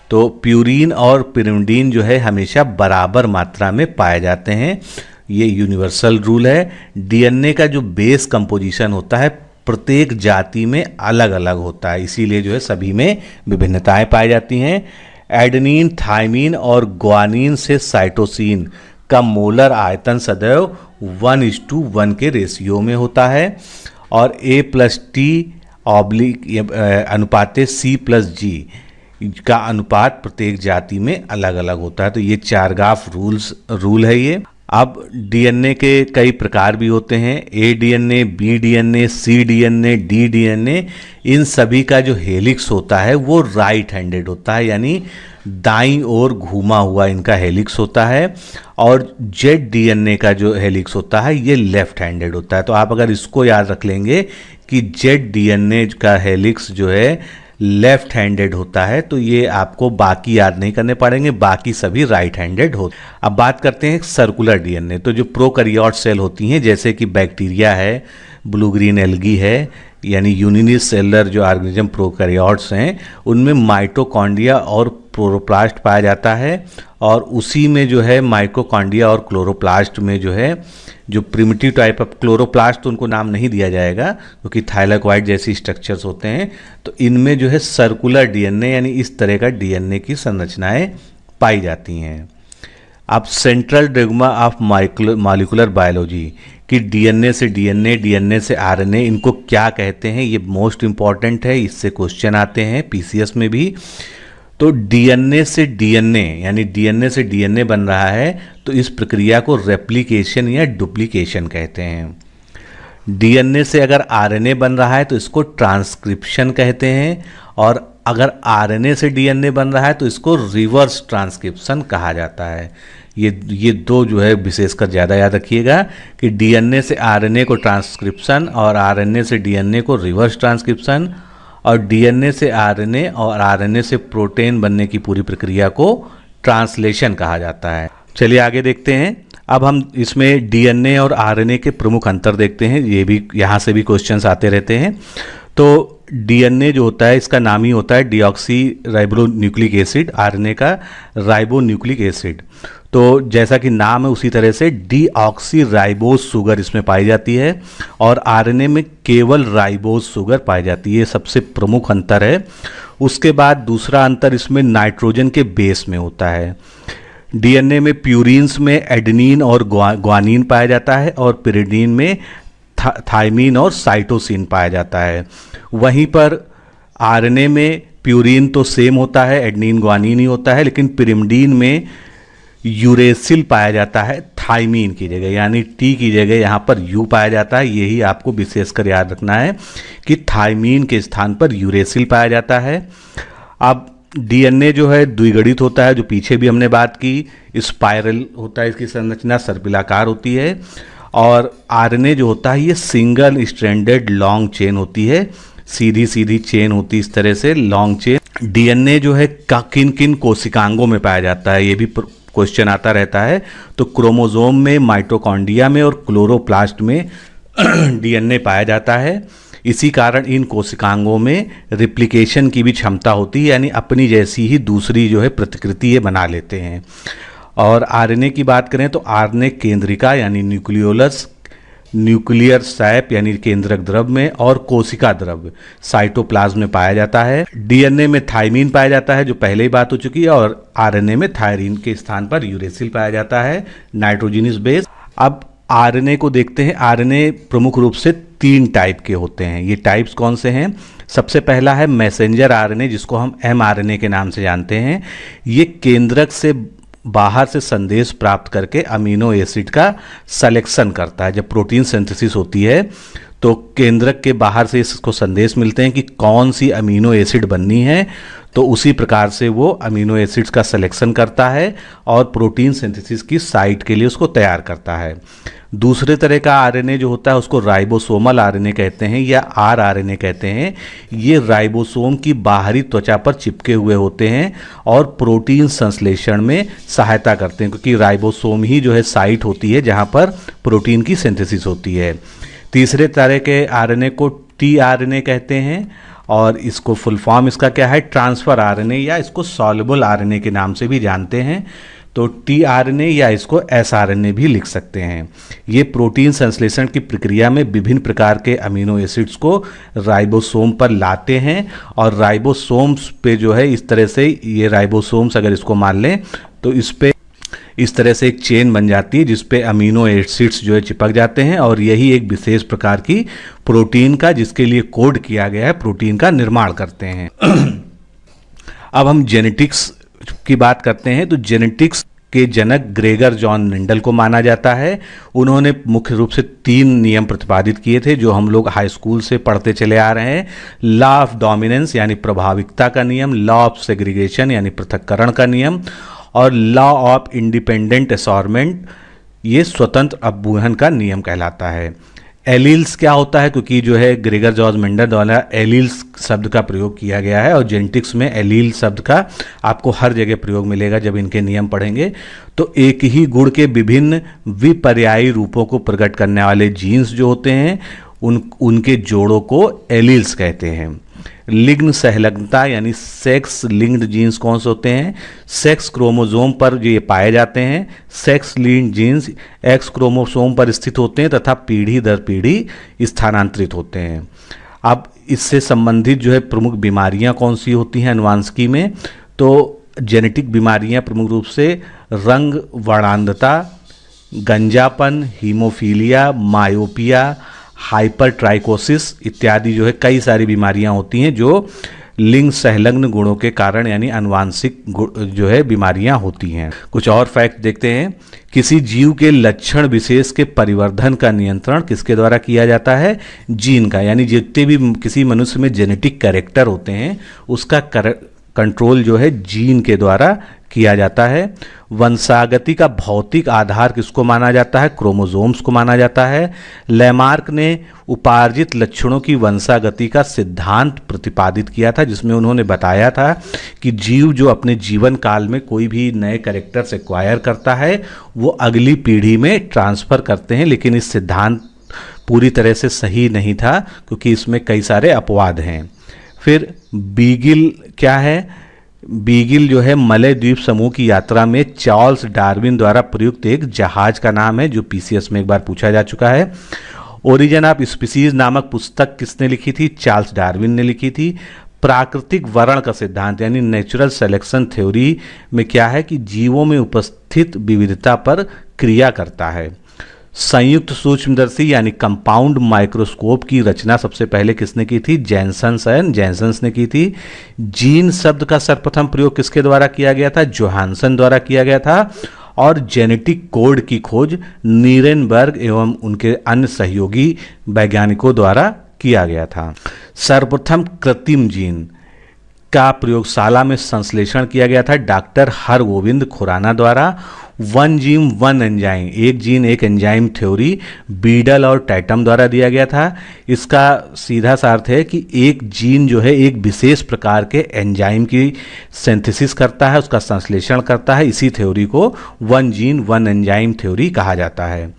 तो प्यूरीन और पिरिमिडीन जो है हमेशा बराबर मात्रा में पाए जाते हैं, ये यूनिवर्सल रूल है। डीएनए का जो बेस कंपोजिशन होता है प्रत्येक जाति में अलग अलग होता है, इसीलिए जो है सभी में विभिन्नताएं पाई जाती हैं। एडेनिन, थाइमिन और ग्वानिन से साइटोसिन का मोलर आयतन सदैव 1:1 के रेशियो में होता है, और A+T/ अनुपाते C+G का अनुपात प्रत्येक जाति में अलग अलग होता है। तो ये चारगाफ रूल है ये। अब डीएनए के कई प्रकार भी होते हैं, ए डीएनए, बी डीएनए, सी डीएनए, डी डीएनए। इन सभी का जो हेलिक्स होता है वो राइट हैंडेड होता है, यानी दाईं ओर घूमा हुआ इनका हेलिक्स होता है। और जेड डीएनए का जो हेलिक्स होता है ये लेफ्ट हैंडेड होता है। तो आप अगर इसको याद रख लेंगे कि जेड डीएनए का हेलिक्स जो है लेफ्ट हैंडेड होता है, तो ये आपको बाकी याद नहीं करने पड़ेंगे, बाकी सभी राइट हैंडेड हो। अब बात करते हैं सर्कुलर डीएनए। तो जो प्रोकैरियोट सेल होती हैं, जैसे कि बैक्टीरिया है, ब्लू ग्रीन एल्गी है, यानी यूनिसेलुलर जो ऑर्गेनिज्म प्रोकैरियोट्स हैं, उनमें माइटोकॉन्ड्रिया और क्लोरोप्लास्ट पाया जाता है। और उसी में जो है माइटोकॉन्ड्रिया और क्लोरोप्लास्ट में जो है जो प्रिमिटिव टाइप ऑफ क्लोरोप्लास्ट, तो उनको नाम नहीं दिया जाएगा क्योंकि थाइलाकोइड जैसी स्ट्रक्चर्स होते हैं। तो इनमें जो है सर्कुलर डीएनए यानी इस तरह का डीएनए की संरचनाएं पाई जाती हैं। अब central dogma of molecular biology कि डीएनए से डीएनए, डीएनए से आरएनए, इनको क्या कहते हैं, ये मोस्ट इंपॉर्टेंट है, इससे क्वेश्चन आते हैं पीसीएस में भी। तो डीएनए से डीएनए यानी डीएनए से डीएनए बन रहा है, तो इस प्रक्रिया को रेप्लिकेशन या डुप्लीकेशन कहते हैं। डीएनए से अगर आरएनए बन रहा है तो इसको ट्रांसक्रिप्शन कहते हैं, और अगर आरएनए से डीएनए बन रहा है तो इसको रिवर्स ट्रांसक्रिप्शन कहा जाता है। ये दो जो है विशेषकर ज़्यादा याद रखिएगा कि डीएनए से आरएनए को ट्रांसक्रिप्शन और आरएनए से डीएनए को रिवर्स ट्रांसक्रिप्शन, और डीएनए से आरएनए और आरएनए से प्रोटीन बनने की पूरी प्रक्रिया को ट्रांसलेशन कहा जाता है। चलिए आगे देखते हैं। अब हम इसमें डीएनए और आरएनए के प्रमुख अंतर देखते हैं, ये भी यहाँ से भी क्वेश्चंस आते रहते हैं। तो डीएनए जो होता है इसका नाम ही होता है डीऑक्सी राइबोन्यूक्लिक एसिड, आरएनए का राइबोन्यूक्लिक एसिड। तो जैसा कि नाम है उसी तरह से डीऑक्सी राइबोज शुगर इसमें पाई जाती है, और आरएनए में केवल राइबोज शुगर पाई जाती है। ये सबसे प्रमुख अंतर है। उसके बाद दूसरा अंतर इसमें नाइट्रोजन के बेस में होता है। डीएनए में प्यूरिन्स में एडेनिन और ग्वानिन पाया जाता है, और पिरिडीन में थाइमिन और साइटोसिन पाया जाता है। वहीं पर आरएनए में प्यूरिन तो सेम होता है, एडेनिन ग्वानिन ही होता है, लेकिन पिरिमिडीन में यूरेसिल पाया जाता है थाइमिन की जगह, यानी टी की जगह यहाँ पर यू पाया जाता है। यही आपको विशेषकर याद रखना है कि थाइमिन के स्थान पर यूरेसिल पाया जाता है। अब डीएनए जो है द्विगणित होता है, जो पीछे भी हमने बात की, स्पाइरल होता है, इसकी संरचना सर्पिलाकार होती है। और आरएनए जो होता है ये सिंगल स्ट्रैंडेड लॉन्ग चेन होती है, सीधी सीधी चेन होती है, इस तरह से लॉन्ग चेन। डीएनए जो है किन किन कोशिकांगों में पाया जाता है, ये भी क्वेश्चन आता रहता है। तो क्रोमोसोम में, माइटोकॉन्ड्रिया में और क्लोरोप्लास्ट में डीएनए पाया जाता है। इसी कारण इन कोशिकांगों में रिप्लिकेशन की भी क्षमता होती है, यानी अपनी जैसी ही दूसरी जो है प्रतिकृति ये बना लेते हैं। और आरएनए की बात करें तो आरएनए केंद्रिका यानी न्यूक्लियोलस, न्यूक्लियर सैप यानी केंद्रक द्रव में, और कोशिका द्रव साइटोप्लाज्म में पाया जाता है। डीएनए में थाइमीन पाया जाता है, जो पहले ही बात हो चुकी है, और आरएनए में थायरीन के स्थान पर यूरेसिल पाया जाता है, नाइट्रोजनस बेस। अब आरएनए को देखते हैं। आरएनए प्रमुख रूप से 3 टाइप के होते हैं। ये टाइप्स कौन से हैं? सबसे पहला है मैसेंजर आरएनए, जिसको हम एमआरएनए के नाम से जानते हैं। ये केंद्रक से बाहर से संदेश प्राप्त करके अमीनो एसिड का सिलेक्शन करता है। जब प्रोटीन सिंथेसिस होती है तो केंद्रक के बाहर से इसको संदेश मिलते हैं कि कौन सी अमीनो एसिड बननी है, तो उसी प्रकार से वो अमीनो एसिड्स का सिलेक्शन करता है और प्रोटीन सिंथेसिस की साइट के लिए उसको तैयार करता है। दूसरे तरह का आरएनए जो होता है उसको राइबोसोमल आरएनए कहते हैं या आरआरएनए कहते हैं। ये राइबोसोम की बाहरी त्वचा पर चिपके हुए होते हैं और प्रोटीन संश्लेषण में सहायता करते हैं, क्योंकि राइबोसोम ही जो है साइट होती है जहाँ पर प्रोटीन की सिंथेसिस होती है। तीसरे तरह के आरएनए को टीआरएनए कहते हैं और इसको फुल फॉर्म इसका क्या है? ट्रांसफर आरएनए, या इसको सॉल्युबल आरएनए के नाम से भी जानते हैं। तो टीआरएनए या इसको एसआरएनए भी लिख सकते हैं। ये प्रोटीन संश्लेषण की प्रक्रिया में विभिन्न प्रकार के अमीनो एसिड्स को राइबोसोम पर लाते हैं और राइबोसोम्स पे जो है इस तरह से, ये राइबोसोम्स अगर इसको मान लें तो इस पे इस तरह से एक चेन बन जाती है जिस पे अमीनो एसिड्स जो है चिपक जाते हैं और यही एक विशेष प्रकार की प्रोटीन का, जिसके लिए कोड किया गया है, प्रोटीन का निर्माण करते हैं। अब हम जेनेटिक्स की बात करते हैं। तो जेनेटिक्स के जनक ग्रेगर जॉन मेंडल को माना जाता है। उन्होंने मुख्य रूप से 3 नियम प्रतिपादित किए थे जो हम लोग हाई स्कूल से पढ़ते चले आ रहे हैं। लॉ ऑफ डोमिनेंस यानी प्रभाविकता का नियम, लॉ ऑफ सेग्रीगेशन यानी पृथक्करण का नियम, और लॉ ऑफ इंडिपेंडेंट असॉर्टमेंट, ये स्वतंत्र अपवहन का नियम कहलाता है। एलील्स क्या होता है? क्योंकि जो है ग्रेगर जॉर्ज मेंडल द्वारा एलील्स शब्द का प्रयोग किया गया है और जेनेटिक्स में एलील शब्द का आपको हर जगह प्रयोग मिलेगा जब इनके नियम पढ़ेंगे। तो एक ही गुण के विभिन्न विपर्यायी रूपों को प्रकट करने वाले जीन्स जो होते हैं उनके जोड़ों को एलील्स कहते हैं। लिंग सहलग्नता यानी सेक्स लिंक्ड जीन्स कौन से होते हैं? सेक्स क्रोमोसोम पर जो ये पाए जाते हैं। Sex linked genes x chromosome पर स्थित होते हैं तथा पीढ़ी दर पीढ़ी स्थानांतरित होते हैं। अब इससे संबंधित जो है प्रमुख बीमारियां कौन सी होती हैं अनुवांशिकी में? तो जेनेटिक बीमारियां प्रमुख रूप से रंग वर्णांधता, गंजापन, हीमोफीलिया, मायोपिया, हाइपरट्राइकोसिस इत्यादि जो है कई सारी बीमारियां होती हैं जो लिंग संलग्न गुणों के कारण यानी अनुवांशिक जो है बीमारियां होती हैं। कुछ और फैक्ट देखते हैं। किसी जीव के लक्षण विशेष के परिवर्धन का नियंत्रण किसके द्वारा किया जाता है? जीन का, यानी जितने भी किसी मनुष्य में जेनेटिक कैरेक्टर होते हैं उसका कंट्रोल जो है जीन के द्वारा किया जाता है। वंशागति का भौतिक आधार किसको माना जाता है? क्रोमोसोम्स को माना जाता है। लैमार्क ने उपार्जित लक्षणों की वंशागति का सिद्धांत प्रतिपादित किया था, जिसमें उन्होंने बताया था कि जीव जो अपने जीवन काल में कोई भी नए कैरेक्टर्स एक्वायर करता है वो अगली पीढ़ी में ट्रांसफ़र करते हैं, लेकिन इस सिद्धांत पूरी तरह से सही नहीं था क्योंकि इसमें कई सारे अपवाद हैं। फिर बीगिल क्या है? बीगिल जो है मलय द्वीप समूह की यात्रा में चार्ल्स डार्विन द्वारा प्रयुक्त एक जहाज का नाम है जो पीसीएस में एक बार पूछा जा चुका है। ओरिजिन ऑफ स्पीसीज नामक पुस्तक किसने लिखी थी? चार्ल्स डार्विन ने लिखी थी। प्राकृतिक वर्ण का सिद्धांत यानी नेचुरल सिलेक्शन थ्योरी में क्या है कि जीवों में उपस्थित विविधता पर क्रिया करता है। संयुक्त सूक्ष्मदर्शी यानी कंपाउंड माइक्रोस्कोप की रचना सबसे पहले किसने की थी? जैनसन्स ने की थी। जीन शब्द का सर्वप्रथम प्रयोग किसके द्वारा किया गया था? जोहानसन द्वारा किया गया था। और जेनेटिक कोड की खोज नीरेनबर्ग एवं उनके अन्य सहयोगी वैज्ञानिकों द्वारा किया गया था। सर्वप्रथम कृत्रिम जीन का प्रयोगशाला में संश्लेषण किया गया था डॉक्टर हरगोविंद खुराना द्वारा। वन जीन वन एंजाइम, एक जीन एक एंजाइम थ्योरी बीडल और टैटम द्वारा दिया गया था। इसका सीधा सा अर्थ है कि एक जीन जो है एक विशेष प्रकार के एंजाइम की सिंथेसिस करता है, उसका संश्लेषण करता है। इसी थ्योरी को one gene one enzyme theory कहा जाता है।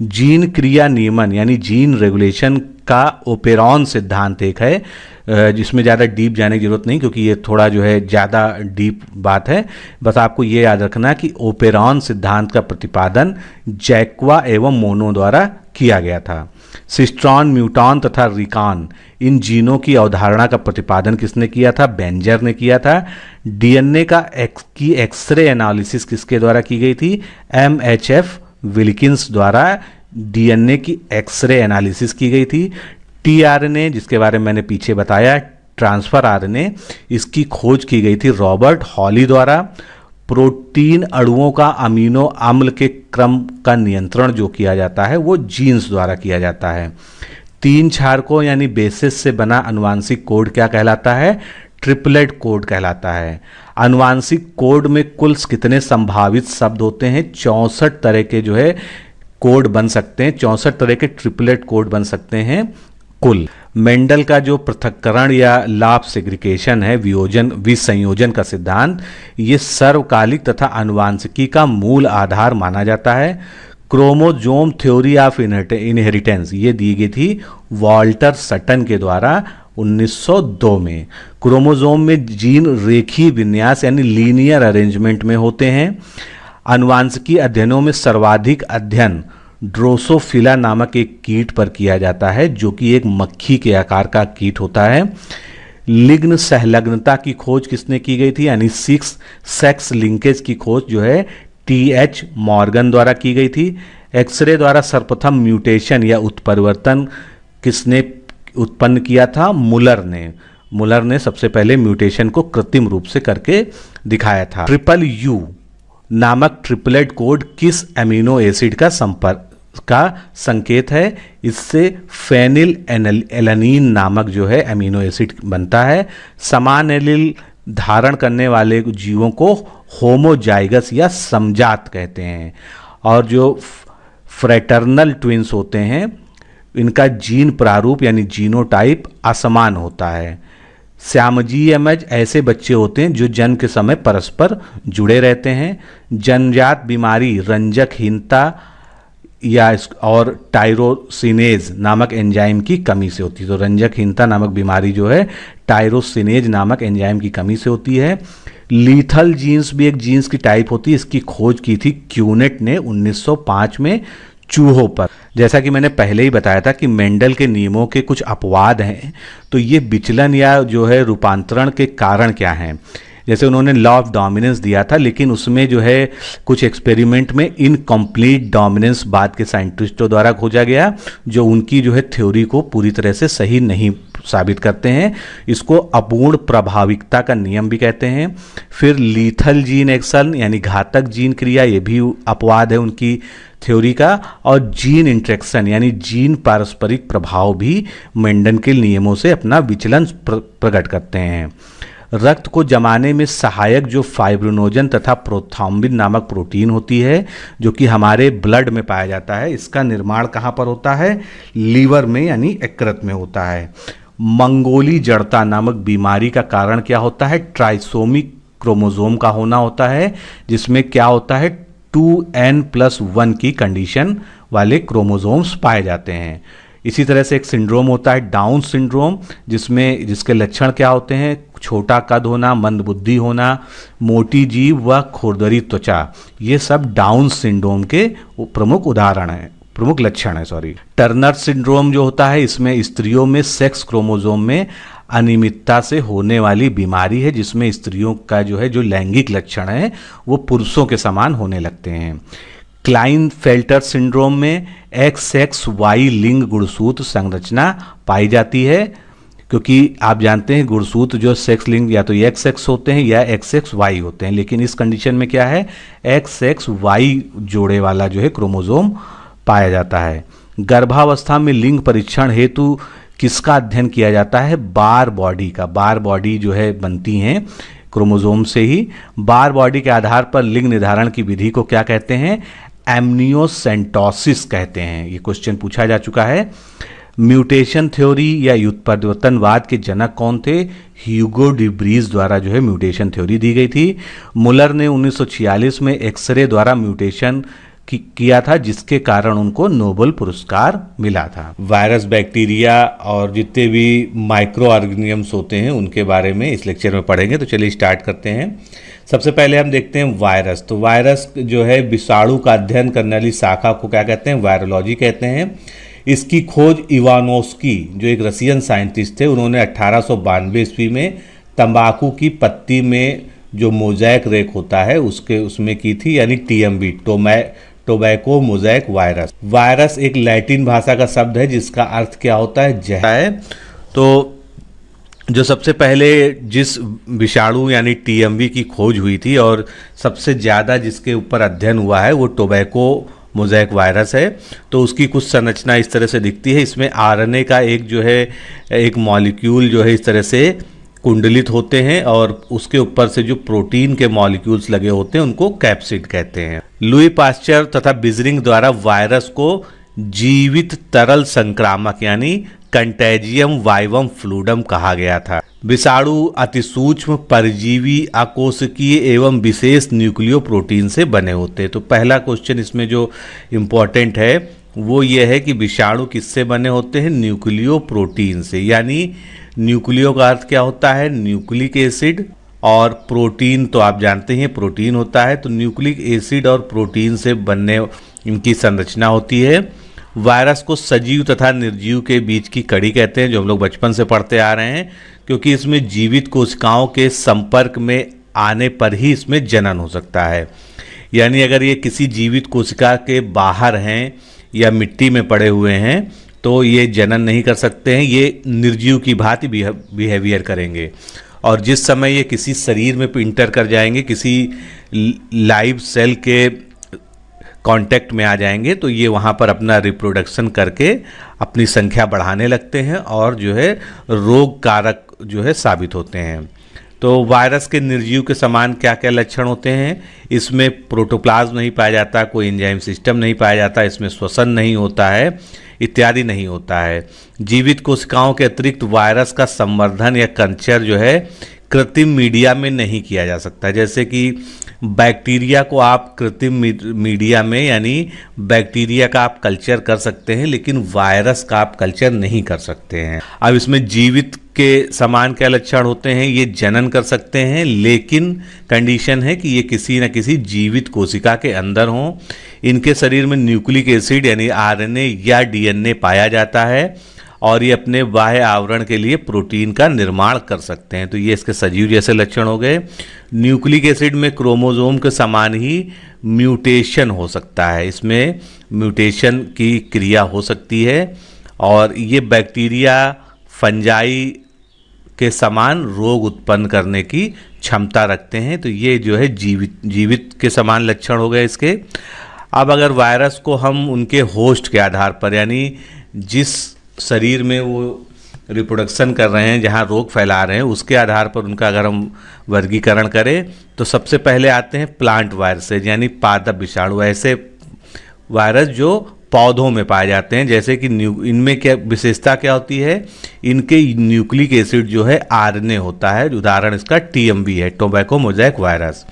जीन क्रिया नियमन यानी जीन रेगुलेशन का ओपेरॉन सिद्धांत एक है, जिसमें ज़्यादा डीप जाने की जरूरत नहीं क्योंकि ये थोड़ा जो है ज़्यादा डीप बात है। बस आपको ये याद रखना कि ओपेरॉन सिद्धांत का प्रतिपादन जैक्वा एवं मोनो द्वारा किया गया था। सिस्ट्रॉन, म्यूटॉन तथा रिकॉन, इन जीनों की अवधारणा का प्रतिपादन किसने किया था? बेंजर ने किया था। डीएनए की एक्सरे एनालिसिस किसके द्वारा की गई थी? MHF विल्किंस द्वारा डीएनए की एक्सरे एनालिसिस की गई थी। टीआरएनए, जिसके बारे में मैंने पीछे बताया, ट्रांसफर आरएनए, इसकी खोज की गई थी रॉबर्ट हॉली द्वारा। प्रोटीन अणुओं का अमीनो अम्ल के क्रम का नियंत्रण जो किया जाता है वो जीन्स द्वारा किया जाता है। 3 क्षारकों यानी बेसिस से बना अनुवांशिक कोड क्या कहलाता है? ट्रिपलेट कोड कहलाता है। अनुवांशिक कोड में कुल कितने संभावित शब्द होते हैं? 64 तरह के जो है कोड बन सकते हैं, 64 तरह के ट्रिपलेट कोड बन सकते हैं कुल। मेंडल का जो पृथक्करण या लाभ सेग्रीगेशन है, विसंयोजन का सिद्धांत, ये सर्वकालिक तथा आनुवांशिकी का मूल आधार माना जाता है। क्रोमोजोम थ्योरी ऑफ इनहेरिटेंस ये दी गई थी वॉल्टर सटन के द्वारा 1902 में। क्रोमोजोम में जीन रेखीय विन्यास यानी लीनियर अरेंजमेंट में होते हैं। आनुवांशिकी अध्ययनों में सर्वाधिक अध्ययन ड्रोसोफिला नामक एक कीट पर किया जाता है जो कि एक मक्खी के आकार का कीट होता है। लिग्न सहलग्नता की खोज किसने की गई थी? यानी 6 सेक्स लिंकेज की खोज जो है TH मॉर्गन द्वारा की गई थी। एक्सरे द्वारा सर्वप्रथम म्यूटेशन या उत्परिवर्तन किसने उत्पन्न किया था? मुलर ने सबसे पहले म्यूटेशन को कृत्रिम रूप से करके दिखाया था। ट्रिपल यू नामक ट्रिपलेट कोड किस एमिनो एसिड का संकेत है? इससे फेनिल एलानीन नामक जो है एमिनो एसिड बनता है। समान एलील धारण करने वाले जीवों को होमोजाइगस या समजात कहते हैं। और जो फ्रेटर्नल ट्विंस होते हैं इनका जीन प्रारूप यानी जीनोटाइप असमान होता है। श्यामजीएमएच ऐसे बच्चे होते हैं जो जन्म के समय परस्पर जुड़े रहते हैं। जन्मजात बीमारी रंजकहीनता और टायरोसिनेज नामक एंजाइम की कमी से होती है। तो रंजकहीनता नामक बीमारी जो है टायरोसिनेज नामक एंजाइम की कमी से होती है। लीथल जीन्स भी एक जीन्स की टाइप होती है। इसकी खोज की थी क्यूनेट ने 1905 में चूहों पर। जैसा कि मैंने पहले ही बताया था कि मेंडल के नियमों के कुछ अपवाद हैं, तो ये विचलन या जो है रूपांतरण के कारण क्या हैं? जैसे उन्होंने लॉ ऑफ डोमिनेंस दिया था, लेकिन उसमें जो है कुछ एक्सपेरिमेंट में इनकम्प्लीट डोमिनेंस बाद के साइंटिस्टों द्वारा खोजा गया, जो उनकी जो है थ्योरी को पूरी तरह से सही नहीं साबित करते हैं। इसको अपूर्ण प्रभाविकता का नियम भी कहते हैं। फिर लीथल जीन एक्शन यानी घातक जीन क्रिया, ये भी अपवाद है उनकी थ्योरी का। और जीन इंटरेक्शन यानी जीन पारस्परिक प्रभाव भी मेंडल के नियमों से अपना विचलन प्रकट करते हैं। रक्त को जमाने में सहायक जो फाइब्रिनोजन तथा प्रोथ्रोम्बिन नामक प्रोटीन होती है जो कि हमारे ब्लड में पाया जाता है, इसका निर्माण कहाँ पर होता है? लीवर में यानी यकृत में होता है। मंगोली जड़ता नामक बीमारी का कारण क्या होता है? ट्राइसोमिक क्रोमोसोम का होना होता है, जिसमें क्या होता है 2n+1 की कंडीशन वाले क्रोमोसोम्स पाए जाते हैं। इसी तरह से एक सिंड्रोम होता है डाउन सिंड्रोम, जिसके लक्षण क्या होते हैं? छोटा कद होना, मंदबुद्धि होना, मोटी जीभ व खुरदरी त्वचा। ये सब डाउन सिंड्रोम के प्रमुख लक्षण है। टर्नर सिंड्रोम जो होता है, इसमें स्त्रियों में सेक्स क्रोमोसोम में अनियमितता से होने वाली बीमारी है, जिसमें स्त्रियों का जो लैंगिक लक्षण है वो पुरुषों के समान होने लगते हैं। क्लाइनफेल्टर सिंड्रोम में XXY लिंग गुणसूत्र संरचना पाई जाती है, क्योंकि आप जानते हैं गुणसूत्र जो सेक्स लिंग या तो XX होते हैं या XXY होते हैं, लेकिन इस कंडीशन में क्या है XXY जोड़े वाला जो है क्रोमोसोम पाया जाता है। गर्भावस्था में लिंग परीक्षण हेतु किसका अध्ययन किया जाता है? बार बॉडी का। बार बॉडी जो है बनती हैं क्रोमोसोम से ही। बार बॉडी के आधार पर लिंग निर्धारण की विधि को क्या कहते हैं? एमनियोसेंटोसिस कहते हैं। ये क्वेश्चन पूछा जा चुका है। म्यूटेशन थ्योरी या व्युत्परिवर्तनवाद के जनक कौन थे? ह्यूगो डिब्रीज द्वारा जो है म्यूटेशन थ्योरी दी गई थी। मुलर ने 1946 में एक्सरे द्वारा म्यूटेशन किया था, जिसके कारण उनको नोबेल पुरस्कार मिला था। वायरस, बैक्टीरिया और जितने भी माइक्रो ऑर्गेनिजम्स होते हैं उनके बारे में इस लेक्चर में पढ़ेंगे। तो चलिए स्टार्ट करते हैं। सबसे पहले हम देखते हैं वायरस। तो वायरस जो है विषाणु का अध्ययन करने वाली शाखा को क्या कहते हैं? वायरोलॉजी कहते हैं। इसकी खोज इवानोस्की जो एक रशियन साइंटिस्ट थे, उन्होंने 1892 ईस्वी में तंबाकू की पत्ती में जो मोज़ैक रेक होता है उसमें की थी, यानी TMV, tobacco mosaic virus. Virus एक लैटिन भाषा का शब्द है जिसका अर्थ क्या होता है? जहर है। तो जो सबसे पहले जिस विषाणु यानी टीएमवी की खोज हुई थी और सबसे ज़्यादा जिसके ऊपर अध्ययन हुआ है वो टोबैको मोज़ैक वायरस है। तो उसकी कुछ संरचना इस तरह से दिखती है। इसमें आरएनए का एक जो है एक मॉलिक्यूल जो है इस तरह से कुंडलित होते हैं और उसके ऊपर से जो प्रोटीन के मॉलिक्यूल्स लगे होते हैं उनको कैप्सिड कहते हैं। लुई पास्चर तथा बिजरिंग द्वारा वायरस को जीवित तरल संक्रामक यानी कंटेजियम वाइवम फ्लूडम कहा गया था। विषाणु अतिसूक्ष्म परजीवी अकोशिकीय एवं विशेष न्यूक्लियो प्रोटीन से बने होते हैं। तो पहला क्वेश्चन इसमें जो इम्पोर्टेंट है वो ये है कि विषाणु किससे बने होते हैं? न्यूक्लियो प्रोटीन से। यानी न्यूक्लियो का अर्थ क्या होता है? न्यूक्लिक एसिड, और प्रोटीन तो आप जानते हैं प्रोटीन होता है। तो न्यूक्लिक एसिड और प्रोटीन से बनने इनकी संरचना होती है। वायरस को सजीव तथा निर्जीव के बीच की कड़ी कहते हैं, जो हम लोग बचपन से पढ़ते आ रहे हैं, क्योंकि इसमें जीवित कोशिकाओं के संपर्क में आने पर ही इसमें जनन हो सकता है। यानी अगर ये किसी जीवित कोशिका के बाहर हैं या मिट्टी में पड़े हुए हैं तो ये जनन नहीं कर सकते हैं, ये निर्जीव की भांति बिहेवियर करेंगे। और जिस समय ये किसी शरीर में इंटर कर जाएंगे, किसी लाइव सेल के कांटेक्ट में आ जाएंगे, तो ये वहाँ पर अपना रिप्रोडक्शन करके अपनी संख्या बढ़ाने लगते हैं और जो है रोग कारक जो है साबित होते हैं। तो वायरस के निर्जीव के समान क्या क्या लक्षण होते हैं? इसमें प्रोटोप्लाज्म नहीं पाया जाता, कोई एंजाइम सिस्टम नहीं पाया जाता, इसमें श्वसन नहीं होता है, इत्यादि नहीं होता है। जीवित कोशिकाओं के अतिरिक्त वायरस का संवर्धन या कल्चर जो है कृत्रिम मीडिया में नहीं किया जा सकता। जैसे कि बैक्टीरिया को आप कृत्रिम मीडिया में यानी बैक्टीरिया का आप कल्चर कर सकते हैं, लेकिन वायरस का आप कल्चर नहीं कर सकते हैं। अब इसमें जीवित के समान क्या लक्षण होते हैं? ये जनन कर सकते हैं, लेकिन कंडीशन है कि ये किसी न किसी जीवित कोशिका के अंदर हों। इनके शरीर में न्यूक्लिक एसिड यानी आरएनए या डीएनए पाया जाता है और ये अपने बाह्य आवरण के लिए प्रोटीन का निर्माण कर सकते हैं। तो ये इसके सजीव जैसे लक्षण हो गए। न्यूक्लिक एसिड में क्रोमोसोम के समान ही म्यूटेशन हो सकता है, इसमें म्यूटेशन की क्रिया हो सकती है और ये बैक्टीरिया फंजाई के समान रोग उत्पन्न करने की क्षमता रखते हैं। तो ये जो है जीवित के समान लक्षण हो गए इसके। अब अगर वायरस को हम उनके होस्ट के आधार पर यानी जिस शरीर में वो रिप्रोडक्शन कर रहे हैं, जहाँ रोग फैला रहे हैं, उसके आधार पर उनका अगर हम वर्गीकरण करें तो सबसे पहले आते हैं प्लांट वायरसेज यानी पादप विषाणु। ऐसे वायरस जो पौधों में पाए जाते हैं, जैसे कि इनमें क्या विशेषता क्या होती है? इनके न्यूक्लिक एसिड जो है आरएनए होता है। उदाहरण इसका टीएमवी है, tobacco mosaic virus.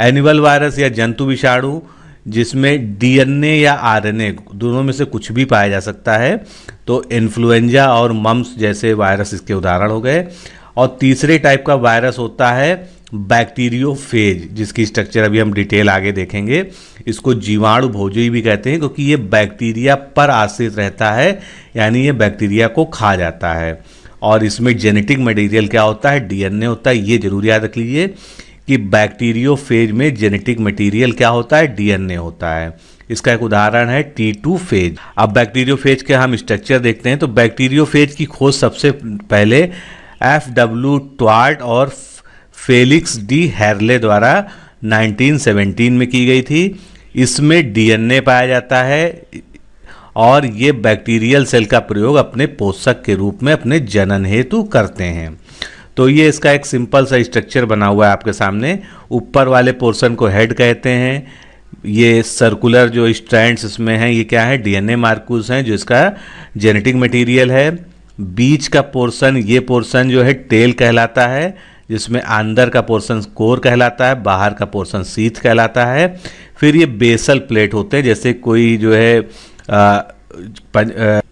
Animal virus या जंतु विषाणु जिसमें डीएनए या आरएनए दोनों में से कुछ भी पाया जा सकता है। तो इन्फ्लुएंजा और मम्स जैसे वायरस इसके उदाहरण हो गए। और तीसरे टाइप का वायरस होता है बैक्टीरियोफेज, जिसकी स्ट्रक्चर अभी हम डिटेल आगे देखेंगे। इसको जीवाणु भोजी भी कहते हैं क्योंकि ये बैक्टीरिया पर आश्रित रहता है, यानी ये बैक्टीरिया को खा जाता है। और इसमें जेनेटिक मटेरियल क्या होता है? डीएनए होता है। ये जरूर याद रख लीजिए कि बैक्टीरियोफेज में जेनेटिक मटेरियल क्या होता है? डीएनए होता है। इसका एक उदाहरण है T2 फेज। अब बैक्टीरियोफेज के हम स्ट्रक्चर देखते हैं। तो बैक्टीरियोफेज की खोज सबसे पहले F.W. ट्वार्ट और फेलिक्स डी हैरले द्वारा 1917 में की गई थी। इसमें डीएनए पाया जाता है और ये बैक्टीरियल सेल का प्रयोग अपने पोषक के रूप में अपने जनन हेतु करते हैं। तो ये इसका एक सिंपल सा स्ट्रक्चर बना हुआ है आपके सामने। ऊपर वाले पोर्शन को हेड कहते हैं। ये सर्कुलर जो स्ट्रैंड्स इसमें हैं ये क्या है, डीएनए मार्कर्स हैं जो इसका जेनेटिक मटेरियल है। बीच का पोर्शन, ये पोर्शन जो है टेल कहलाता है, जिसमें अंदर का पोर्शन कोर कहलाता है, बाहर का पोर्शन सीथ कहलाता है। फिर ये बेसल प्लेट होते हैं, जैसे कोई जो है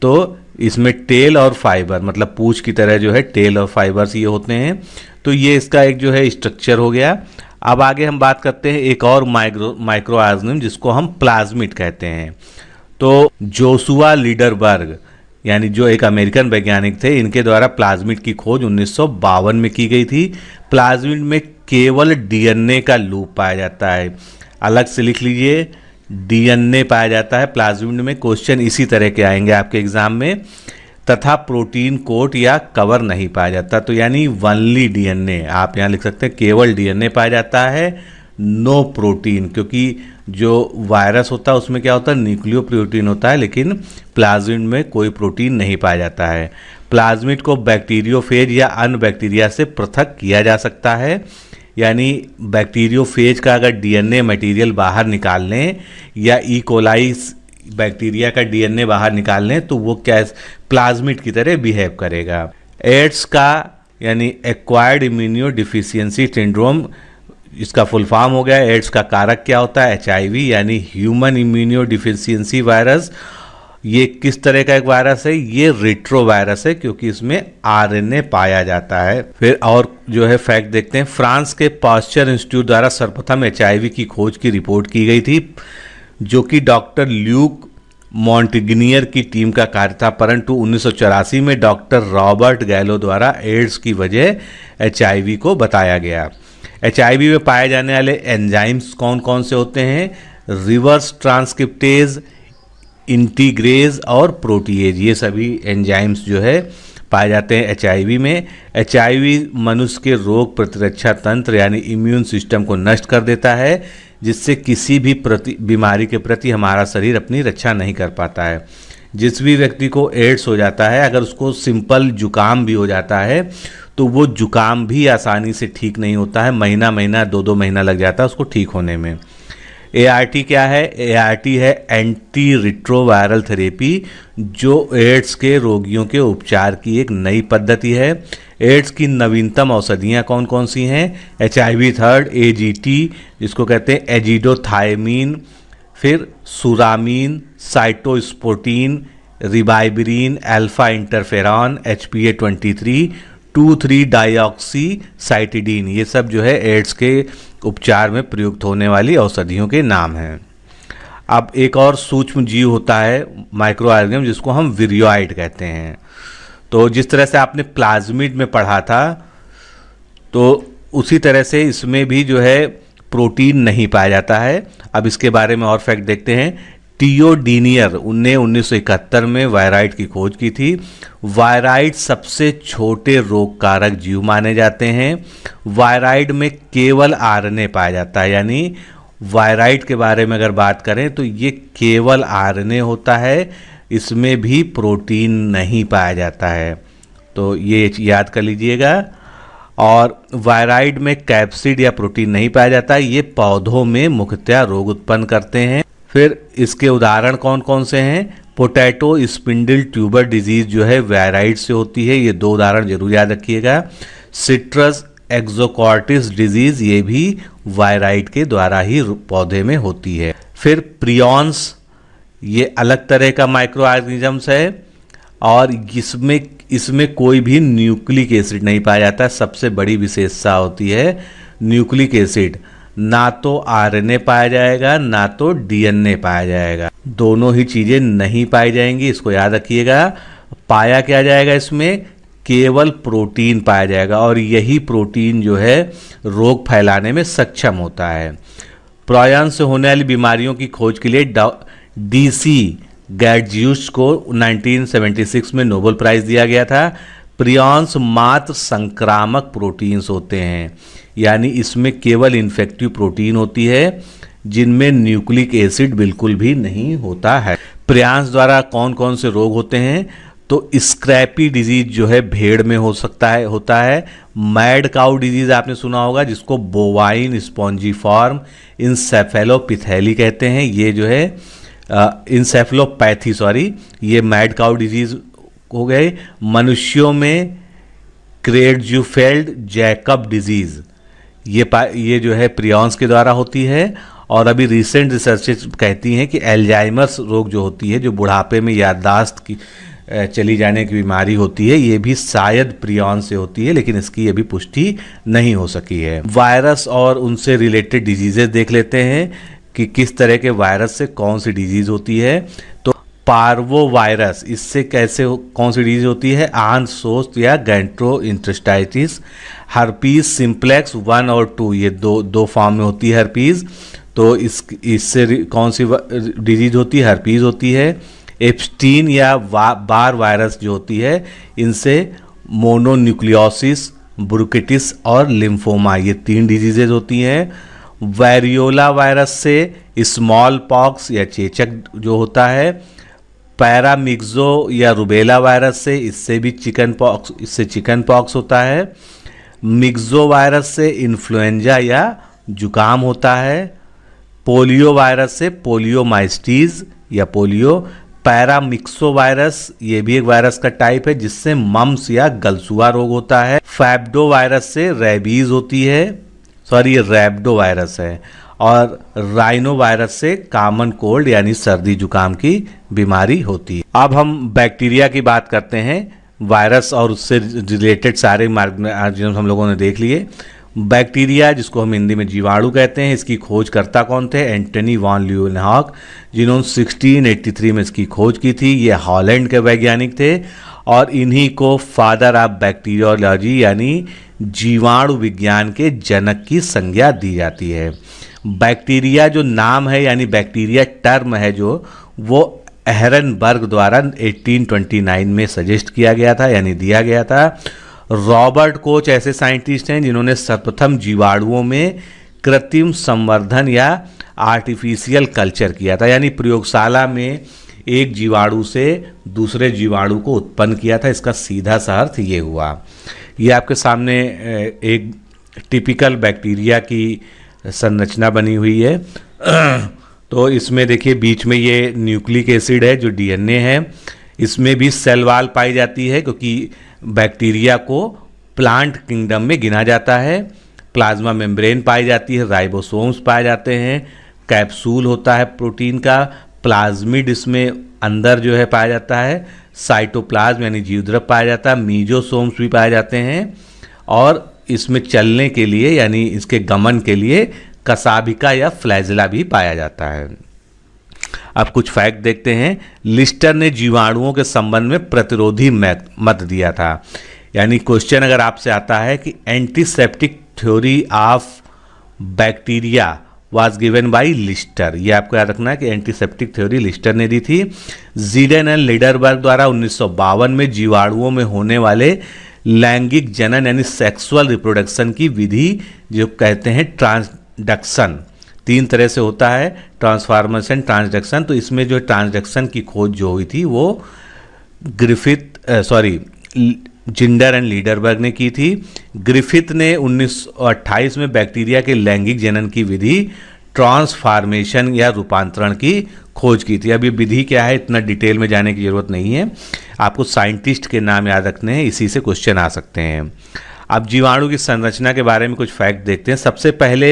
तो इसमें टेल और फाइबर, मतलब पूंछ की तरह जो है टेल और फाइबर्स ये होते हैं। तो ये इसका एक जो है स्ट्रक्चर हो गया। अब आगे हम बात करते हैं एक और माइक्रो ऑर्गेनिज्म जिसको हम प्लाज्मिड कहते हैं। तो जोशुआ लीडरबर्ग यानी जो एक अमेरिकन वैज्ञानिक थे, इनके द्वारा प्लाज्मिड की खोज 1952 में की गई थी। प्लाज्मिड में केवल डीएनए का लूप पाया जाता है। अलग से लिख लीजिए, डीएनए पाया जाता है प्लाज्मिड में। क्वेश्चन इसी तरह के आएंगे आपके एग्जाम में। तथा प्रोटीन कोट या कवर नहीं पाया जाता। तो यानी वनली डीएनए, आप यहाँ लिख सकते हैं केवल डीएनए पाया जाता है, नो प्रोटीन। क्योंकि जो वायरस होता है उसमें क्या होता है, न्यूक्लियो प्रोटीन होता है, लेकिन प्लाज्मिड में कोई प्रोटीन नहीं पाया जाता है। प्लाज्मिड को बैक्टीरियोफेज या अन्य बैक्टीरिया से पृथक किया जा सकता है। यानी बैक्टीरियोफेज का अगर डीएनए मटेरियल बाहर निकाल लें या कोलाई बैक्टीरिया का डीएनए बाहर निकाल लें तो वो क्या प्लाज्मिड की तरह बिहेव करेगा। एड्स का यानी एक्वायर्ड इम्यूनो डिफिशियंसी सिंड्रोम, इसका फुल फॉर्म हो गया। एड्स का कारक क्या होता है, एचआईवी यानी ह्यूमन इम्यूनो डिफिशियंसी वायरस। ये किस तरह का एक वायरस है, ये रेट्रो वायरस है क्योंकि इसमें आरएनए पाया जाता है। फिर और जो है फैक्ट देखते हैं। फ्रांस के पास्चर इंस्टीट्यूट द्वारा सर्वप्रथम एचआईवी की खोज की रिपोर्ट की गई थी, जो कि डॉक्टर ल्यूक मॉन्टेग्नियर की टीम का कार्य था। परंतु 1984 में डॉक्टर रॉबर्ट गैलो द्वारा एड्स की वजह एचआईवी को बताया गया। एचआईवी में पाए जाने वाले एंजाइम्स कौन कौन से होते हैं, रिवर्स ट्रांसक्रिप्टेज, इंटीग्रेज और प्रोटीएज, ये सभी एंजाइम्स जो है पाए जाते हैं एचआईवी में। एचआईवी मनुष्य के रोग प्रतिरक्षा तंत्र यानी इम्यून सिस्टम को नष्ट कर देता है, जिससे किसी भी बीमारी के प्रति हमारा शरीर अपनी रक्षा नहीं कर पाता है। जिस भी व्यक्ति को एड्स हो जाता है, अगर उसको सिंपल जुकाम भी हो जाता है तो वो जुकाम भी आसानी से ठीक नहीं होता है, महीना 2 महीना लग जाता है उसको ठीक होने में। ART क्या है, ART है एंटी रिट्रोवायरल थेरेपी, जो एड्स के रोगियों के उपचार की एक नई पद्धति है। एड्स की नवीनतम औषधियाँ कौन कौन सी हैं, HIV थर्ड, AGT जिसको कहते हैं एजिडोथायमीन, फिर सुरामीन, साइटोस्पोर्टिन, रिबाइवरिन, अल्फा इंटरफेरॉन, HPA23, 2,3 डाइऑक्सीसाइटिडीन, ये सब जो है एड्स के उपचार में प्रयुक्त होने वाली औषधियों के नाम हैं। अब एक और सूक्ष्म जीव होता है माइक्रो ऑर्गेनिज्म जिसको हम विरियोइड कहते हैं। तो जिस तरह से आपने प्लाज्मिड में पढ़ा था तो उसी तरह से इसमें भी जो है प्रोटीन नहीं पाया जाता है। अब इसके बारे में और फैक्ट देखते हैं। टियोडीनियर ने 1971 में वायराइड की खोज की थी। वायराइड सबसे छोटे रोग कारक जीव माने जाते हैं। वायराइड में केवल आरएनए पाया जाता है, यानी वायराइड के बारे में अगर बात करें तो ये केवल आरएनए होता है, इसमें भी प्रोटीन नहीं पाया जाता है, तो ये याद कर लीजिएगा। और वायराइड में कैप्सिड या प्रोटीन नहीं पाया जाता, ये पौधों में मुख्यतः रोग उत्पन्न करते हैं। फिर इसके उदाहरण कौन कौन से हैं, पोटैटो स्पिंडल ट्यूबर डिजीज जो है वायराइड से होती है, ये 2 उदाहरण जरूर याद रखिएगा। सिट्रस एक्सोकॉर्टिस डिजीज, ये भी वायराइड के द्वारा ही पौधे में होती है। फिर प्रियॉन्स, ये अलग तरह का माइक्रो ऑर्गेनिजम्स है और इसमें कोई भी न्यूक्लिक एसिड नहीं पाया जाता। सबसे बड़ी विशेषता होती है न्यूक्लिक एसिड, ना तो आरएनए पाया जाएगा ना तो डीएनए पाया जाएगा, दोनों ही चीज़ें नहीं पाई जाएंगी, इसको याद रखिएगा। पाया क्या जाएगा, इसमें केवल प्रोटीन पाया जाएगा और यही प्रोटीन जो है रोग फैलाने में सक्षम होता है। प्रायन से होने वाली बीमारियों की खोज के लिए DC गैडजियुस को 1976 में नोबेल प्राइज दिया गया था। प्रियॉन्स मात्र संक्रामक प्रोटीन्स होते हैं, यानी इसमें केवल इन्फेक्टिव प्रोटीन होती है जिनमें न्यूक्लिक एसिड बिल्कुल भी नहीं होता है। प्रियांश द्वारा कौन कौन से रोग होते हैं? तो स्क्रैपी डिजीज जो है भेड़ में हो सकता है, होता है। मैड काउ डिजीज आपने सुना होगा, जिसको बोवाइन स्पॉन्जीफॉर्म इंसेफेलोपैथी कहते हैं। ये जो है इंसेफेलोपैथी सॉरी, ये मैड काउ डिजीज हो गए। मनुष्यों में क्रेट्ज़फेल्ड जैकब डिजीज, ये जो है प्रियांश के द्वारा होती है। और अभी रिसेंट रिसर्चेस कहती हैं कि एल्जाइमर्स रोग जो होती है, जो बुढ़ापे में याददाश्त की चली जाने की बीमारी होती है, ये भी शायद प्रियांश से होती है, लेकिन इसकी अभी पुष्टि नहीं हो सकी है। वायरस और उनसे रिलेटेड डिजीजेज देख लेते हैं कि किस तरह के वायरस से कौन सी डिजीज होती है। तो पार्वो वायरस, इससे कौन सी डिजीज होती है? आंसोस्ट या गैस्ट्रोइंटेस्टाइटिस। हर्पीज सिंप्लेक्स 1 और 2, ये दो फॉर्म में होती है हर्पीज। तो इससे कौन सी डिजीज होती है? हर्पीज होती है। एप्स्टीन या बार वायरस जो होती है, इनसे मोनोन्यूक्लियोसिस, ब्रुकिटिस और लिम्फोमा, ये 3 डिजीजेज होती हैं। वेरियोला वायरस से स्मॉल पॉक्स या चेचक जो होता है। पैरामिक्सो या रुबेला वायरस से, इससे भी चिकन पॉक्स होता है। मिक्सो वायरस से इन्फ्लुएंजा या जुकाम होता है। पोलियो वायरस से पोलियोमाइस्टीज या पोलियो। पैरामिक्सो वायरस, ये भी एक वायरस का टाइप है जिससे मम्स या गलसुआ रोग होता है। फैब्डो वायरस से रेबीज होती है, सॉरी ये रैब्डो वायरस है। और राइनो वायरस से कॉमन कोल्ड यानी सर्दी जुकाम की बीमारी होती है। अब हम बैक्टीरिया की बात करते हैं। वायरस और उससे रिलेटेड सारे ऑर्गेनिज्म हम लोगों ने देख लिए। बैक्टीरिया, जिसको हम हिंदी में जीवाणु कहते हैं, इसकी खोजकर्ता कौन थे? एंटनी वॉन ल्यूवेनहॉक, जिन्होंने 1683 में इसकी खोज की थी। ये हॉलैंड के वैज्ञानिक थे और इन्हीं को फादर ऑफ बैक्टीरियोलॉजी यानी जीवाणु विज्ञान के जनक की संज्ञा दी जाती है। बैक्टीरिया जो नाम है यानी बैक्टीरिया टर्म है जो, वो एहरनबर्ग द्वारा 1829 में सजेस्ट किया गया था यानी दिया गया था। रॉबर्ट कोच ऐसे साइंटिस्ट हैं जिन्होंने सर्वप्रथम जीवाणुओं में कृत्रिम संवर्धन या आर्टिफिशियल कल्चर किया था, यानी प्रयोगशाला में एक जीवाणु से दूसरे जीवाणु को उत्पन्न किया था। इसका सीधा सा अर्थ ये हुआ। ये आपके सामने एक टिपिकल बैक्टीरिया की संरचना बनी हुई है। तो इसमें देखिए बीच में ये न्यूक्लिक एसिड है जो डीएनए है। इसमें भी सेल वॉल पाई जाती है क्योंकि बैक्टीरिया को प्लांट किंगडम में गिना जाता है। प्लाज्मा मेम्ब्रेन पाई जाती है, राइबोसोम्स पाए जाते हैं, कैप्सूल होता है प्रोटीन का, प्लाज्मिड इसमें अंदर जो है पाया जाता है, साइटोप्लाज्म यानी जीवद्रव्य पाया जाता है, मीजोसोम्स भी पाए जाते हैं और इसमें चलने के लिए यानी इसके गमन के लिए कसाभिका या फ्लैजेला भी पाया जाता है। अब कुछ फैक्ट देखते हैं। लिस्टर ने जीवाणुओं के संबंध में प्रतिरोधी मत दिया था। यानी क्वेश्चन अगर आपसे आता है कि antiseptic theory of bacteria was given by Lister, ये आपको याद रखना है कि एंटीसेप्टिक थ्योरी लिस्टर ने दी थी। जीडेन एंड लीडरबर्ग द्वारा 1952 में जीवाणुओं में होने वाले लैंगिक जनन यानी सेक्सुअल रिप्रोडक्शन की विधि जो कहते हैं ट्रांसडक्शन, 3 तरह से होता है, ट्रांसफॉर्मेशन, ट्रांसडक्शन। तो इसमें जो ट्रांसडक्शन की खोज जो हुई थी वो जिंडर एंड लीडरबर्ग ने की थी। ग्रिफिथ ने 1928 में बैक्टीरिया के लैंगिक जनन की विधि ट्रांसफॉर्मेशन या रूपांतरण की खोज की थी। अब ये विधि क्या है इतना डिटेल में जाने की जरूरत नहीं है, आपको साइंटिस्ट के नाम याद रखने हैं, इसी से क्वेश्चन आ सकते हैं। अब जीवाणु की संरचना के बारे में कुछ फैक्ट देखते हैं।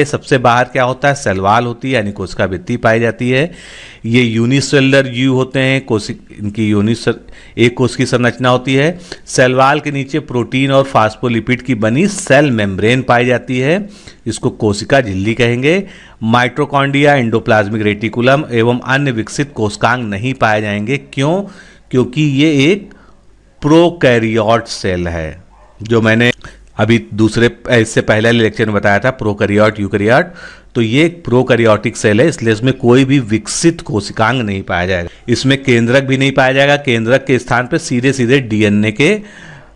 सबसे बाहर क्या होता है? सेल वॉल होती है यानी कोशिका भित्ति पाई जाती है। ये यूनिसेलुलर जीव होते हैं, इनकी एक कोश की संरचना होती है। सेल वॉल के नीचे प्रोटीन और फास्फोलिपिड की बनी सेल मेम्ब्रेन पाई जाती है, इसको कोशिका झिल्ली कहेंगे। माइटोकॉन्ड्रिया, एंडोप्लाज्मिक रेटिकुलम एवं अन्य विकसित कोशिकांग नहीं पाए जाएंगे। क्यों? क्योंकि ये एक प्रोकैरियोट सेल है, जो मैंने अभी इससे पहले लेक्चर में बताया था, प्रोकैरियोट यूकैरियोट। तो ये एक प्रोकैरियोटिक सेल है, इसलिए इसमें कोई भी विकसित कोशिकांग नहीं पाया जाएगा। इसमें केंद्रक भी नहीं पाया जाएगा, केंद्रक के स्थान पर सीधे डीएनए के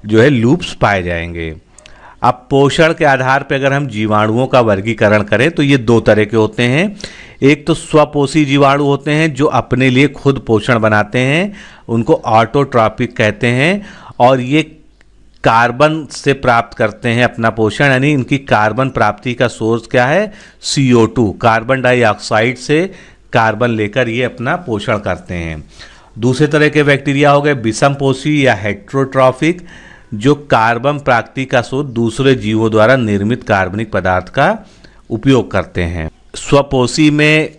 जो है लूप्स पाए जाएंगे। अब पोषण के आधार पर अगर हम जीवाणुओं का वर्गीकरण करें तो ये 2 तरह के होते हैं। एक तो स्वपोषी जीवाणु होते हैं जो अपने लिए खुद पोषण बनाते हैं, उनको ऑटोट्रॉपिक कहते हैं, और ये कार्बन से प्राप्त करते हैं अपना पोषण, यानी इनकी कार्बन प्राप्ति का सोर्स क्या है, CO2, कार्बन डाइऑक्साइड से कार्बन लेकर ये अपना पोषण करते हैं। दूसरे तरह के बैक्टीरिया हो गए विषमपोषी या हेट्रोट्रॉफिक, जो कार्बन प्राप्ति का स्रोत दूसरे जीवों द्वारा निर्मित कार्बनिक पदार्थ का उपयोग करते हैं। स्वपोषी में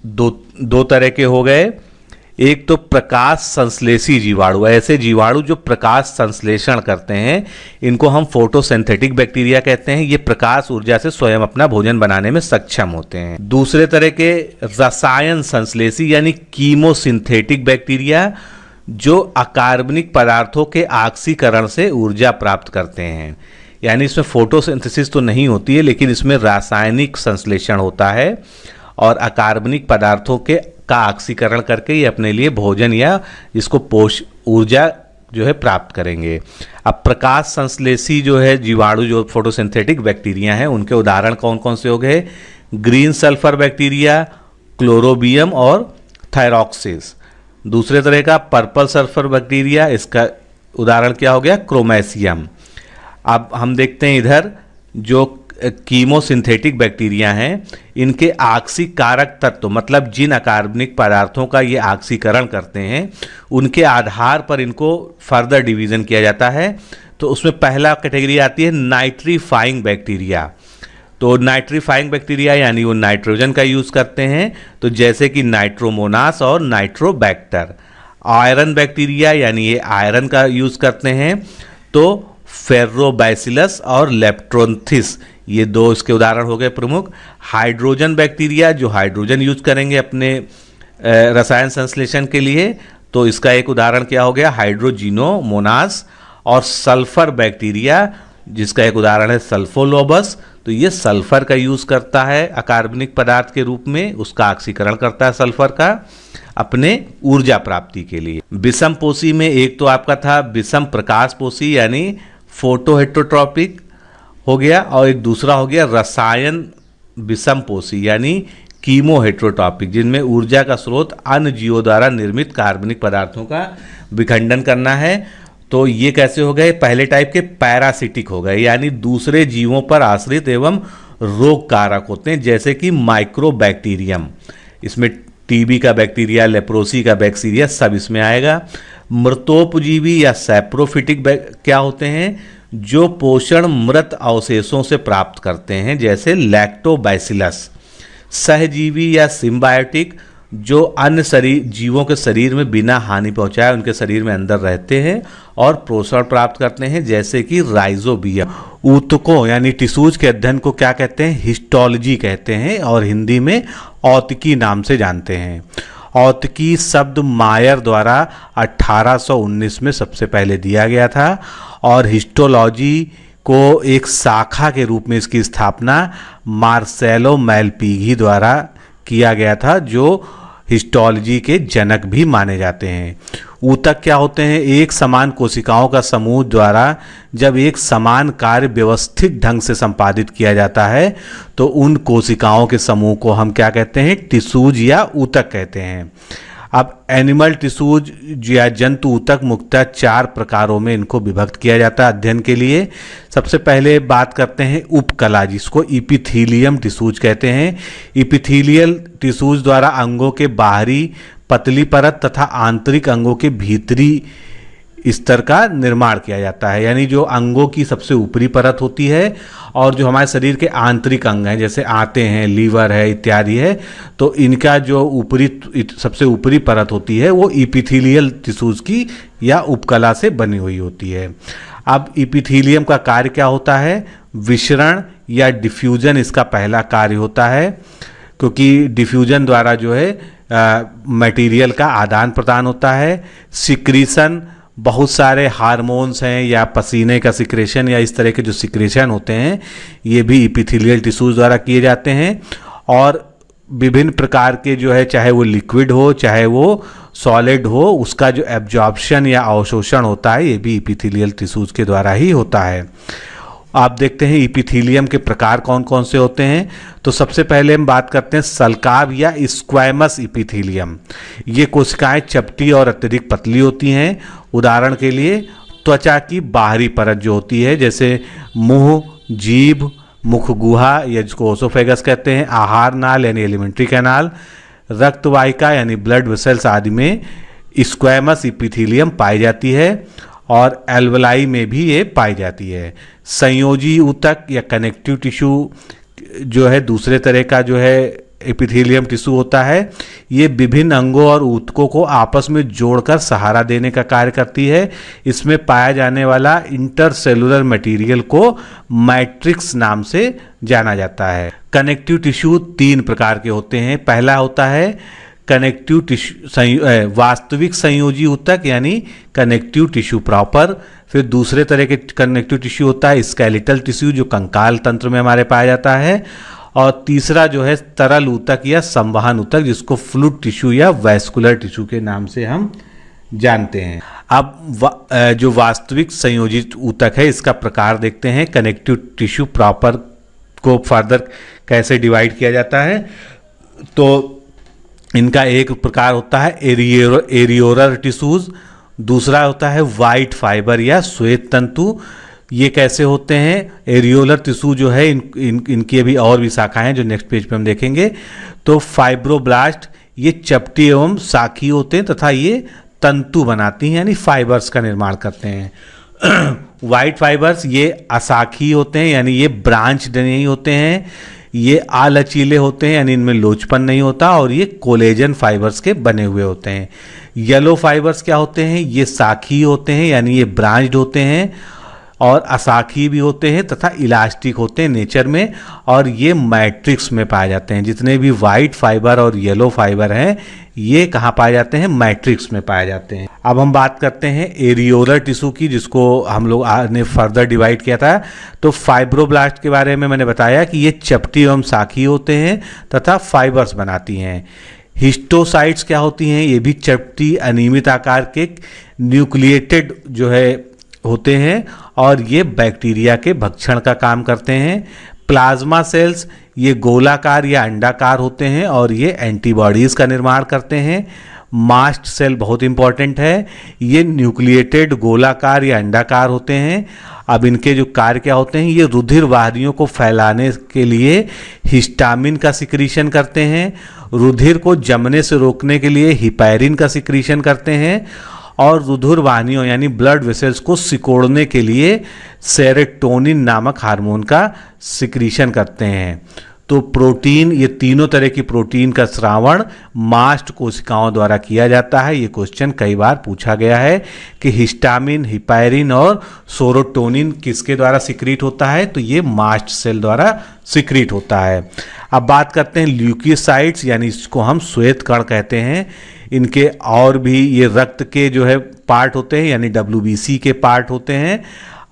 दो तरह के हो गए, एक तो प्रकाश संश्लेषी जीवाणु, ऐसे जीवाणु जो प्रकाश संश्लेषण करते हैं, इनको हम फोटोसिंथेटिक बैक्टीरिया कहते हैं। ये प्रकाश ऊर्जा से स्वयं अपना भोजन बनाने में सक्षम होते हैं। दूसरे तरह के रसायन संश्लेषी यानी कीमोसिंथेटिक बैक्टीरिया, जो अकार्बनिक पदार्थों के ऑक्सीकरण से ऊर्जा प्राप्त करते हैं, यानी इसमें फोटोसिंथेसिस तो नहीं होती है लेकिन इसमें रासायनिक संश्लेषण होता है और अकार्बनिक पदार्थों के का ऑक्सीकरण करके ये अपने लिए भोजन या इसको ऊर्जा जो है प्राप्त करेंगे। अब प्रकाश संश्लेषी जो है जीवाणु जो फोटोसिंथेटिक बैक्टीरिया हैं, उनके उदाहरण कौन कौन से हो गए, ग्रीन सल्फर बैक्टीरिया, क्लोरोबियम और थायरॉक्सिस। दूसरे तरह का पर्पल सल्फर बैक्टीरिया, इसका उदाहरण क्या हो गया, क्रोमेशियम। अब हम देखते हैं इधर जो कीमोसिंथेटिक बैक्टीरिया हैं, इनके ऑक्सीकारक तत्व मतलब जिन अकार्बनिक पदार्थों का ये ऑक्सीकरण करते हैं उनके आधार पर इनको फर्दर डिवीज़न किया जाता है। तो उसमें पहला कैटेगरी आती है नाइट्रीफाइंग बैक्टीरिया। तो नाइट्रीफाइंग बैक्टीरिया यानी वो नाइट्रोजन का यूज़ करते हैं, तो जैसे कि नाइट्रोमोनास और नाइट्रोबैक्टर। आयरन बैक्टीरिया यानी ये आयरन का यूज़ करते हैं, तो फेर्रोबैसिलस और लेप्टोन्थिस, ये दो इसके उदाहरण हो गए प्रमुख। हाइड्रोजन बैक्टीरिया जो हाइड्रोजन यूज करेंगे अपने रसायन संश्लेषण के लिए, तो इसका एक उदाहरण क्या हो गया, हाइड्रोजिनोमोनास। और सल्फर बैक्टीरिया जिसका एक उदाहरण है सल्फोलोबस, तो ये सल्फर का यूज करता है अकार्बनिक पदार्थ के रूप में, उसका ऑक्सीकरण करता है सल्फर का अपने ऊर्जा प्राप्ति के लिए। विषमपोषी में एक तो आपका था विषम प्रकाशपोषी यानी फोटोहेट्रोट्रॉपिक हो गया, और एक दूसरा हो गया रसायन विषमपोषी यानी कीमोहेट्रोट्रॉपिक, जिनमें ऊर्जा का स्रोत अन्य जीवों द्वारा निर्मित कार्बनिक पदार्थों का विखंडन करना है। तो ये कैसे हो गए, पहले टाइप के पैरासिटिक हो गए, यानी दूसरे जीवों पर आश्रित एवं रोग कारक होते हैं, जैसे कि माइक्रोबैक्टीरियम, इसमें टीबी का बैक्टीरिया, लेप्रोसी का बैक्टीरिया सब इसमें आएगा। मृतोपजीवी या सैप्रोफिटिक क्या होते हैं, जो पोषण मृत अवशेषों से प्राप्त करते हैं, जैसे लैक्टोबैसिलस। सहजीवी या सिम्बायोटिक, जो अन्य जीवों के शरीर में बिना हानि पहुंचाए उनके शरीर में अंदर रहते हैं और पोषण प्राप्त करते हैं, जैसे कि राइजोबियम। ऊतकों यानी टिश्यूज के अध्ययन को क्या कहते हैं, हिस्टोलॉजी कहते हैं, और हिंदी में औतकी नाम से जानते हैं। औतकी शब्द मायर द्वारा 1819 में सबसे पहले दिया गया था, और हिस्टोलॉजी को एक शाखा के रूप में इसकी स्थापना मार्सेलो मेलपीगी द्वारा किया गया था, जो हिस्टोलॉजी के जनक भी माने जाते हैं। ऊतक क्या होते हैं, एक समान कोशिकाओं का समूह द्वारा जब एक समान कार्य व्यवस्थित ढंग से संपादित किया जाता है तो उन कोशिकाओं के समूह को हम क्या कहते हैं, टिश्यूज या ऊतक कहते हैं। अब एनिमल टिश्यूज या जंतु ऊतक मुख्यतः 4 प्रकारों में इनको विभक्त किया जाता है अध्ययन के लिए। सबसे पहले बात करते हैं उपकला, जिसको इपिथीलियम टिश्यूज कहते हैं। इपिथीलियल टिश्यूज द्वारा अंगों के बाहरी पतली परत तथा आंतरिक अंगों के भीतरी स्तर का निर्माण किया जाता है, यानी जो अंगों की सबसे ऊपरी परत होती है और जो हमारे शरीर के आंतरिक अंग हैं जैसे आंतें हैं, लीवर है इत्यादि है, तो इनका जो सबसे ऊपरी परत होती है वो इपिथीलियल टिश्यूज की या उपकला से बनी हुई होती है। अब इपिथीलियम का कार्य क्या होता है, विसरण या डिफ्यूजन इसका पहला कार्य होता है, क्योंकि डिफ्यूजन द्वारा जो है मटेरियल का आदान प्रदान होता है। सिक्रीशन, बहुत सारे हार्मोन्स हैं या पसीने का सिक्रेशन या इस तरह के जो सिक्रेशन होते हैं ये भी इपिथेलियल टिश्यूज द्वारा किए जाते हैं। और विभिन्न प्रकार के जो है, चाहे वो लिक्विड हो चाहे वो सॉलिड हो, उसका जो एब्जॉर्प्शन या अवशोषण होता है ये भी इपिथेलियल टिश्यूज के द्वारा ही होता है। आप देखते हैं इपिथीलियम के प्रकार कौन कौन से होते हैं। तो सबसे पहले हम बात करते हैं सल्काव या स्क्वैमस इपिथीलियम। ये कोशिकाएं चपटी और अत्यधिक पतली होती हैं। उदाहरण के लिए त्वचा की बाहरी परत जो होती है, जैसे मुंह, जीभ, मुख गुहा या जिसको ओसोफेगस कहते हैं, आहार नाल यानी एलिमेंट्री कैनाल, रक्तवाहिका यानी ब्लड वेसल्स आदि में स्क्वैमस इपिथीलियम पाई जाती है और एल्वलाई में भी ये पाई जाती है। संयोजी ऊतक या कनेक्टिव टिश्यू जो है दूसरे तरह का जो है एपिथेलियम टिश्यू होता है। ये विभिन्न अंगों और ऊतकों को आपस में जोड़कर सहारा देने का कार्य करती है। इसमें पाया जाने वाला इंटरसेलुलर मटेरियल को मैट्रिक्स नाम से जाना जाता है। कनेक्टिव टिश्यू 3 प्रकार के होते हैं। पहला होता है कनेक्टिव टिश्यू वास्तविक संयोजी ऊतक यानी कनेक्टिव टिश्यू प्रॉपर। फिर दूसरे तरह के कनेक्टिव टिश्यू होता है स्केलेटल टिश्यू जो कंकाल तंत्र में हमारे पाया जाता है। और तीसरा जो है तरल ऊतक या संवहन ऊतक जिसको फ्लूइड टिश्यू या वैस्कुलर टिश्यू के नाम से हम जानते हैं। अब जो वास्तविक संयोजित ऊतक है इसका प्रकार देखते हैं। कनेक्टिव टिश्यू प्रॉपर को फर्दर कैसे डिवाइड किया जाता है। तो इनका एक प्रकार होता है एरियोलर टिश्यूज, दूसरा होता है वाइट फाइबर या श्वेत तंतु। ये कैसे होते हैं? एरियोलर टिश्यू जो है इनकी अभी और भी शाखाएं जो नेक्स्ट पेज पे हम देखेंगे। तो फाइब्रोब्लास्ट ये चपटी एवं शाखी होते हैं तथा ये तंतु बनाती हैं यानी फाइबर्स का निर्माण करते हैं। वाइट फाइबर्स ये अशाखी होते हैं यानी ये ब्रांच नहीं होते हैं। ये अलचीले होते हैं यानी इनमें लोचपन नहीं होता और ये कोलेजन फाइबर्स के बने हुए होते हैं। येलो फाइबर्स क्या होते हैं? ये शाखी होते हैं यानी ये ब्रांच्ड होते हैं और अशाखी भी होते हैं तथा इलास्टिक होते हैं नेचर में और ये मैट्रिक्स में पाए जाते हैं। जितने भी वाइट फाइबर और येलो फाइबर हैं ये कहाँ पाए जाते हैं? मैट्रिक्स में पाए जाते हैं। अब हम बात करते हैं एरियोलर टिश्यू की जिसको हम लोग ने फर्दर डिवाइड किया था। तो फाइब्रोब्लास्ट के बारे में मैंने बताया कि ये चपटी एवं शाखी होते हैं तथा फाइबर्स बनाती हैं। हिस्टोसाइट्स क्या होती हैं? ये भी चपटी अनियमित आकार के न्यूक्लिएटेड जो है होते हैं और ये बैक्टीरिया के भक्षण का काम करते हैं। प्लाज्मा सेल्स ये गोलाकार या अंडाकार होते हैं और ये एंटीबॉडीज़ का निर्माण करते हैं। मास्ट सेल बहुत इंपॉर्टेंट है, ये न्यूक्लिएटेड गोलाकार या अंडाकार होते हैं। अब इनके जो कार्य क्या होते हैं? ये रुधिर वाहिनियों को फैलाने के लिए हिस्टामिन का सिक्रीशन करते हैं, रुधिर को जमने से रोकने के लिए हिपैरिन का सिक्रीशन करते हैं और रुधिर वाहिनियों यानी ब्लड वेसल्स को सिकोड़ने के लिए सेरोटोनिन नामक हार्मोन का सिक्रीशन करते हैं। तो प्रोटीन, ये तीनों तरह की प्रोटीन का श्रावण मास्ट कोशिकाओं द्वारा किया जाता है। ये क्वेश्चन कई बार पूछा गया है कि हिस्टामिन, हिपैरिन और सेरोटोनिन किसके द्वारा सिक्रीट होता है? तो ये मास्ट सेल द्वारा सिक्रीट होता है। अब बात करते हैं ल्यूकोसाइट्स यानी इसको हम श्वेत कण कहते हैं। इनके और भी ये रक्त के जो है पार्ट होते हैं यानी WBC के पार्ट होते हैं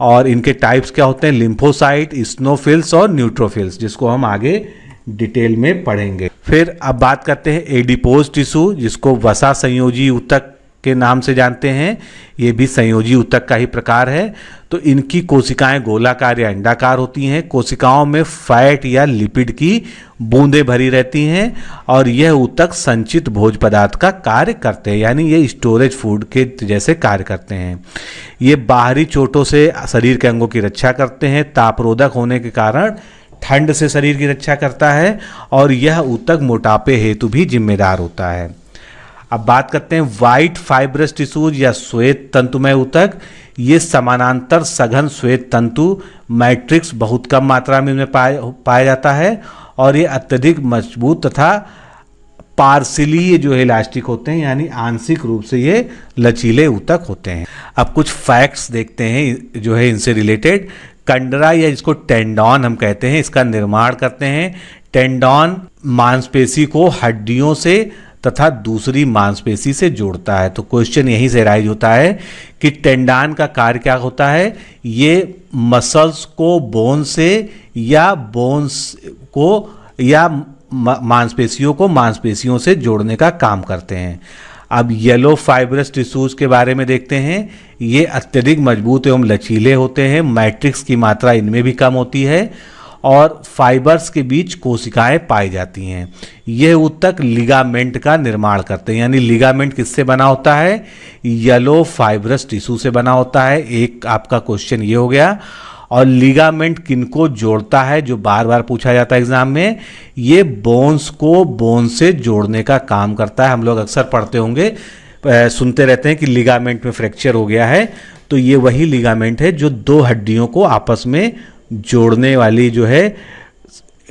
और इनके टाइप्स क्या होते हैं? लिम्फोसाइट, इस्नोफिल्स और न्यूट्रोफिल्स, जिसको हम आगे डिटेल में पढ़ेंगे। फिर अब बात करते हैं एडिपोज टिश्यू जिसको वसा संयोजी ऊतक के नाम से जानते हैं। ये भी संयोजी ऊतक का ही प्रकार है। तो इनकी कोशिकाएं गोलाकार या अंडाकार होती हैं। कोशिकाओं में फैट या लिपिड की बूंदें भरी रहती हैं और यह ऊतक संचित भोज्य पदार्थ का कार्य करते हैं यानी ये स्टोरेज फूड के जैसे कार्य करते हैं। ये बाहरी चोटों से शरीर के अंगों की रक्षा करते हैं। तापरोधक होने के कारण ठंड से शरीर की रक्षा करता है और यह ऊतक मोटापे हेतु भी जिम्मेदार होता है। अब बात करते हैं वाइट फाइब्रस टिश्यूज या श्वेत तंतुमय ऊतक। ये समानांतर सघन श्वेत तंतु मैट्रिक्स बहुत कम मात्रा में इनमें पाया जाता है और ये अत्यधिक मजबूत तथा पार्सिली जो है इलास्टिक होते हैं यानी आंशिक रूप से ये लचीले ऊतक होते हैं। अब कुछ फैक्ट्स देखते हैं जो है इनसे रिलेटेड। कंडरा या जिसको टेंडॉन हम कहते हैं इसका निर्माण करते हैं। टेंडॉन मांसपेशी को हड्डियों से तथा दूसरी मांसपेशी से जोड़ता है। तो क्वेश्चन यहीं से राइज होता है कि टेंडॉन का कार्य क्या होता है? ये मसल्स को बोन से या बोन्स को या मांसपेशियों को मांसपेशियों से जोड़ने का काम करते हैं। अब येलो फाइब्रस टिश्यूज के बारे में देखते हैं। ये अत्यधिक मजबूत एवं लचीले होते हैं, मैट्रिक्स की मात्रा इनमें भी कम होती है और फाइबर्स के बीच कोशिकाएं पाई जाती हैं। यह ऊतक लिगामेंट का निर्माण करते हैं, यानी लिगामेंट किससे बना होता है? येलो फाइब्रस टिश्यू से बना होता है। एक आपका क्वेश्चन ये हो गया। और लिगामेंट किनको जोड़ता है, जो बार बार पूछा जाता है एग्जाम में, ये बोन्स को बोन से जोड़ने का काम करता है। हम लोग अक्सर पढ़ते होंगे, सुनते रहते हैं कि लिगामेंट में फ्रैक्चर हो गया है, तो ये वही लिगामेंट है जो दो हड्डियों को आपस में जोड़ने वाली जो है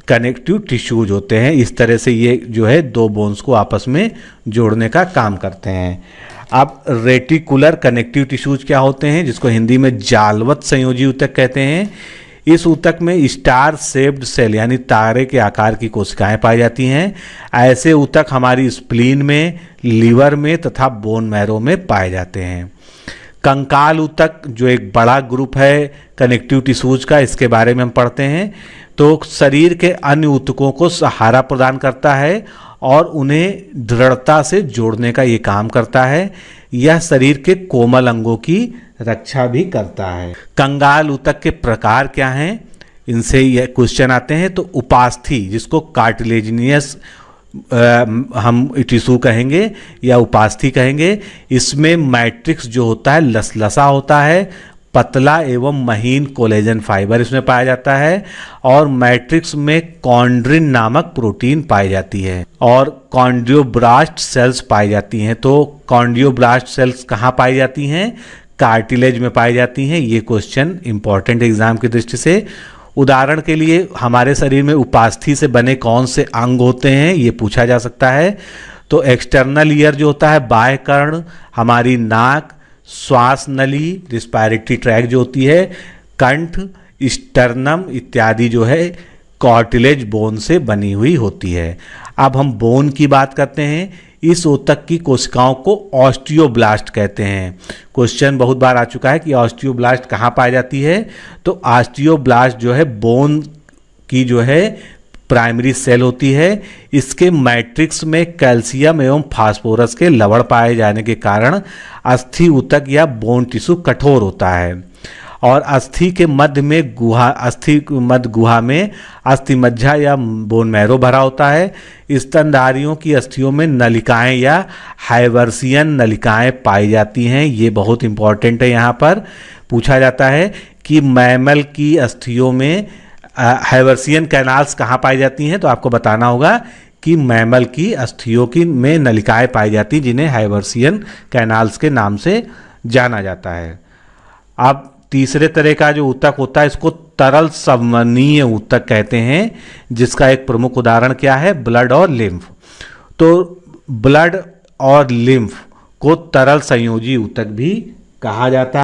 कनेक्टिव टिश्यूज होते हैं। इस तरह से ये जो है दो बोन्स को आपस में जोड़ने का काम करते हैं। अब रेटिकुलर कनेक्टिव टिश्यूज क्या होते हैं, जिसको हिंदी में जालवत संयोजी ऊतक कहते हैं। इस ऊतक में स्टार शेप्ड सेल यानी तारे के आकार की कोशिकाएं पाई जाती हैं। ऐसे ऊतक हमारी स्प्लीन में, लीवर में तथा बोन मैरो में पाए जाते हैं। कंकाल ऊतक जो एक बड़ा ग्रुप है कनेक्टिव टिश्यूज का, इसके बारे में हम पढ़ते हैं। तो शरीर के अन्य ऊतकों को सहारा प्रदान करता है और उन्हें दृढ़ता से जोड़ने का ये काम करता है। यह शरीर के कोमल अंगों की रक्षा भी करता है। कंकाल ऊतक के प्रकार क्या हैं, इनसे ये क्वेश्चन आते हैं। तो उपास्थि, जिसको कार्टिलेजिनियस हम टिश्यू कहेंगे या उपास्थि कहेंगे, इसमें मैट्रिक्स जो होता है लसलसा होता है, पतला एवं महीन कोलेजन फाइबर इसमें पाया जाता है और मैट्रिक्स में कॉन्ड्रिन नामक प्रोटीन पाई जाती है और कॉन्ड्रियोब्लास्ट सेल्स पाई जाती हैं। तो कॉन्ड्रियोब्लास्ट सेल्स कहाँ पाई जाती हैं? कार्टिलेज में पाई जाती हैं। ये क्वेश्चन इंपॉर्टेंट एग्जाम की दृष्टि से। उदाहरण के लिए हमारे शरीर में उपास्थि से बने कौन से अंग होते हैं, ये पूछा जा सकता है। तो एक्सटर्नल ईयर जो होता है, बाह्य कर्ण, हमारी नाक, श्वास नली, रिस्पायरेटरी ट्रैक जो होती है, कंठ, स्टर्नम इत्यादि जो है कार्टिलेज बोन से बनी हुई होती है। अब हम बोन की बात करते हैं। इस ऊतक की कोशिकाओं को ऑस्टियोब्लास्ट कहते हैं। क्वेश्चन बहुत बार आ चुका है कि ऑस्टियोब्लास्ट कहाँ पाई जाती है। तो ऑस्टियोब्लास्ट जो है बोन की जो है प्राइमरी सेल होती है। इसके मैट्रिक्स में कैल्शियम एवं फास्फोरस के लवण पाए जाने के कारण अस्थि ऊतक या बोन टिश्यू कठोर होता है और अस्थि के मध्य में गुहा में अस्थि मज्जा या बोन मैरो भरा होता है। स्तनधारियों की अस्थियों में नलिकाएं या हाइवर्सियन नलिकाएं पाई जाती हैं। ये बहुत इंपॉर्टेंट है, यहाँ पर पूछा जाता है कि मैमल की अस्थियों में हाइवर्सियन कैनाल्स कहाँ पाई जाती हैं। तो आपको बताना होगा कि मैमल की अस्थियों की में नलिकाएं पाई जाती हैं, जिन्हें हाइवर्सियन कैनाल्स के नाम से जाना जाता है। अब तीसरे तरह का जो ऊतक होता है, इसको तरल संवहनीय ऊतक कहते हैं, जिसका एक प्रमुख उदाहरण क्या है? ब्लड और लिम्फ। तो ब्लड और लिम्फ को तरल संयोजी ऊतक भी कहा जाता है।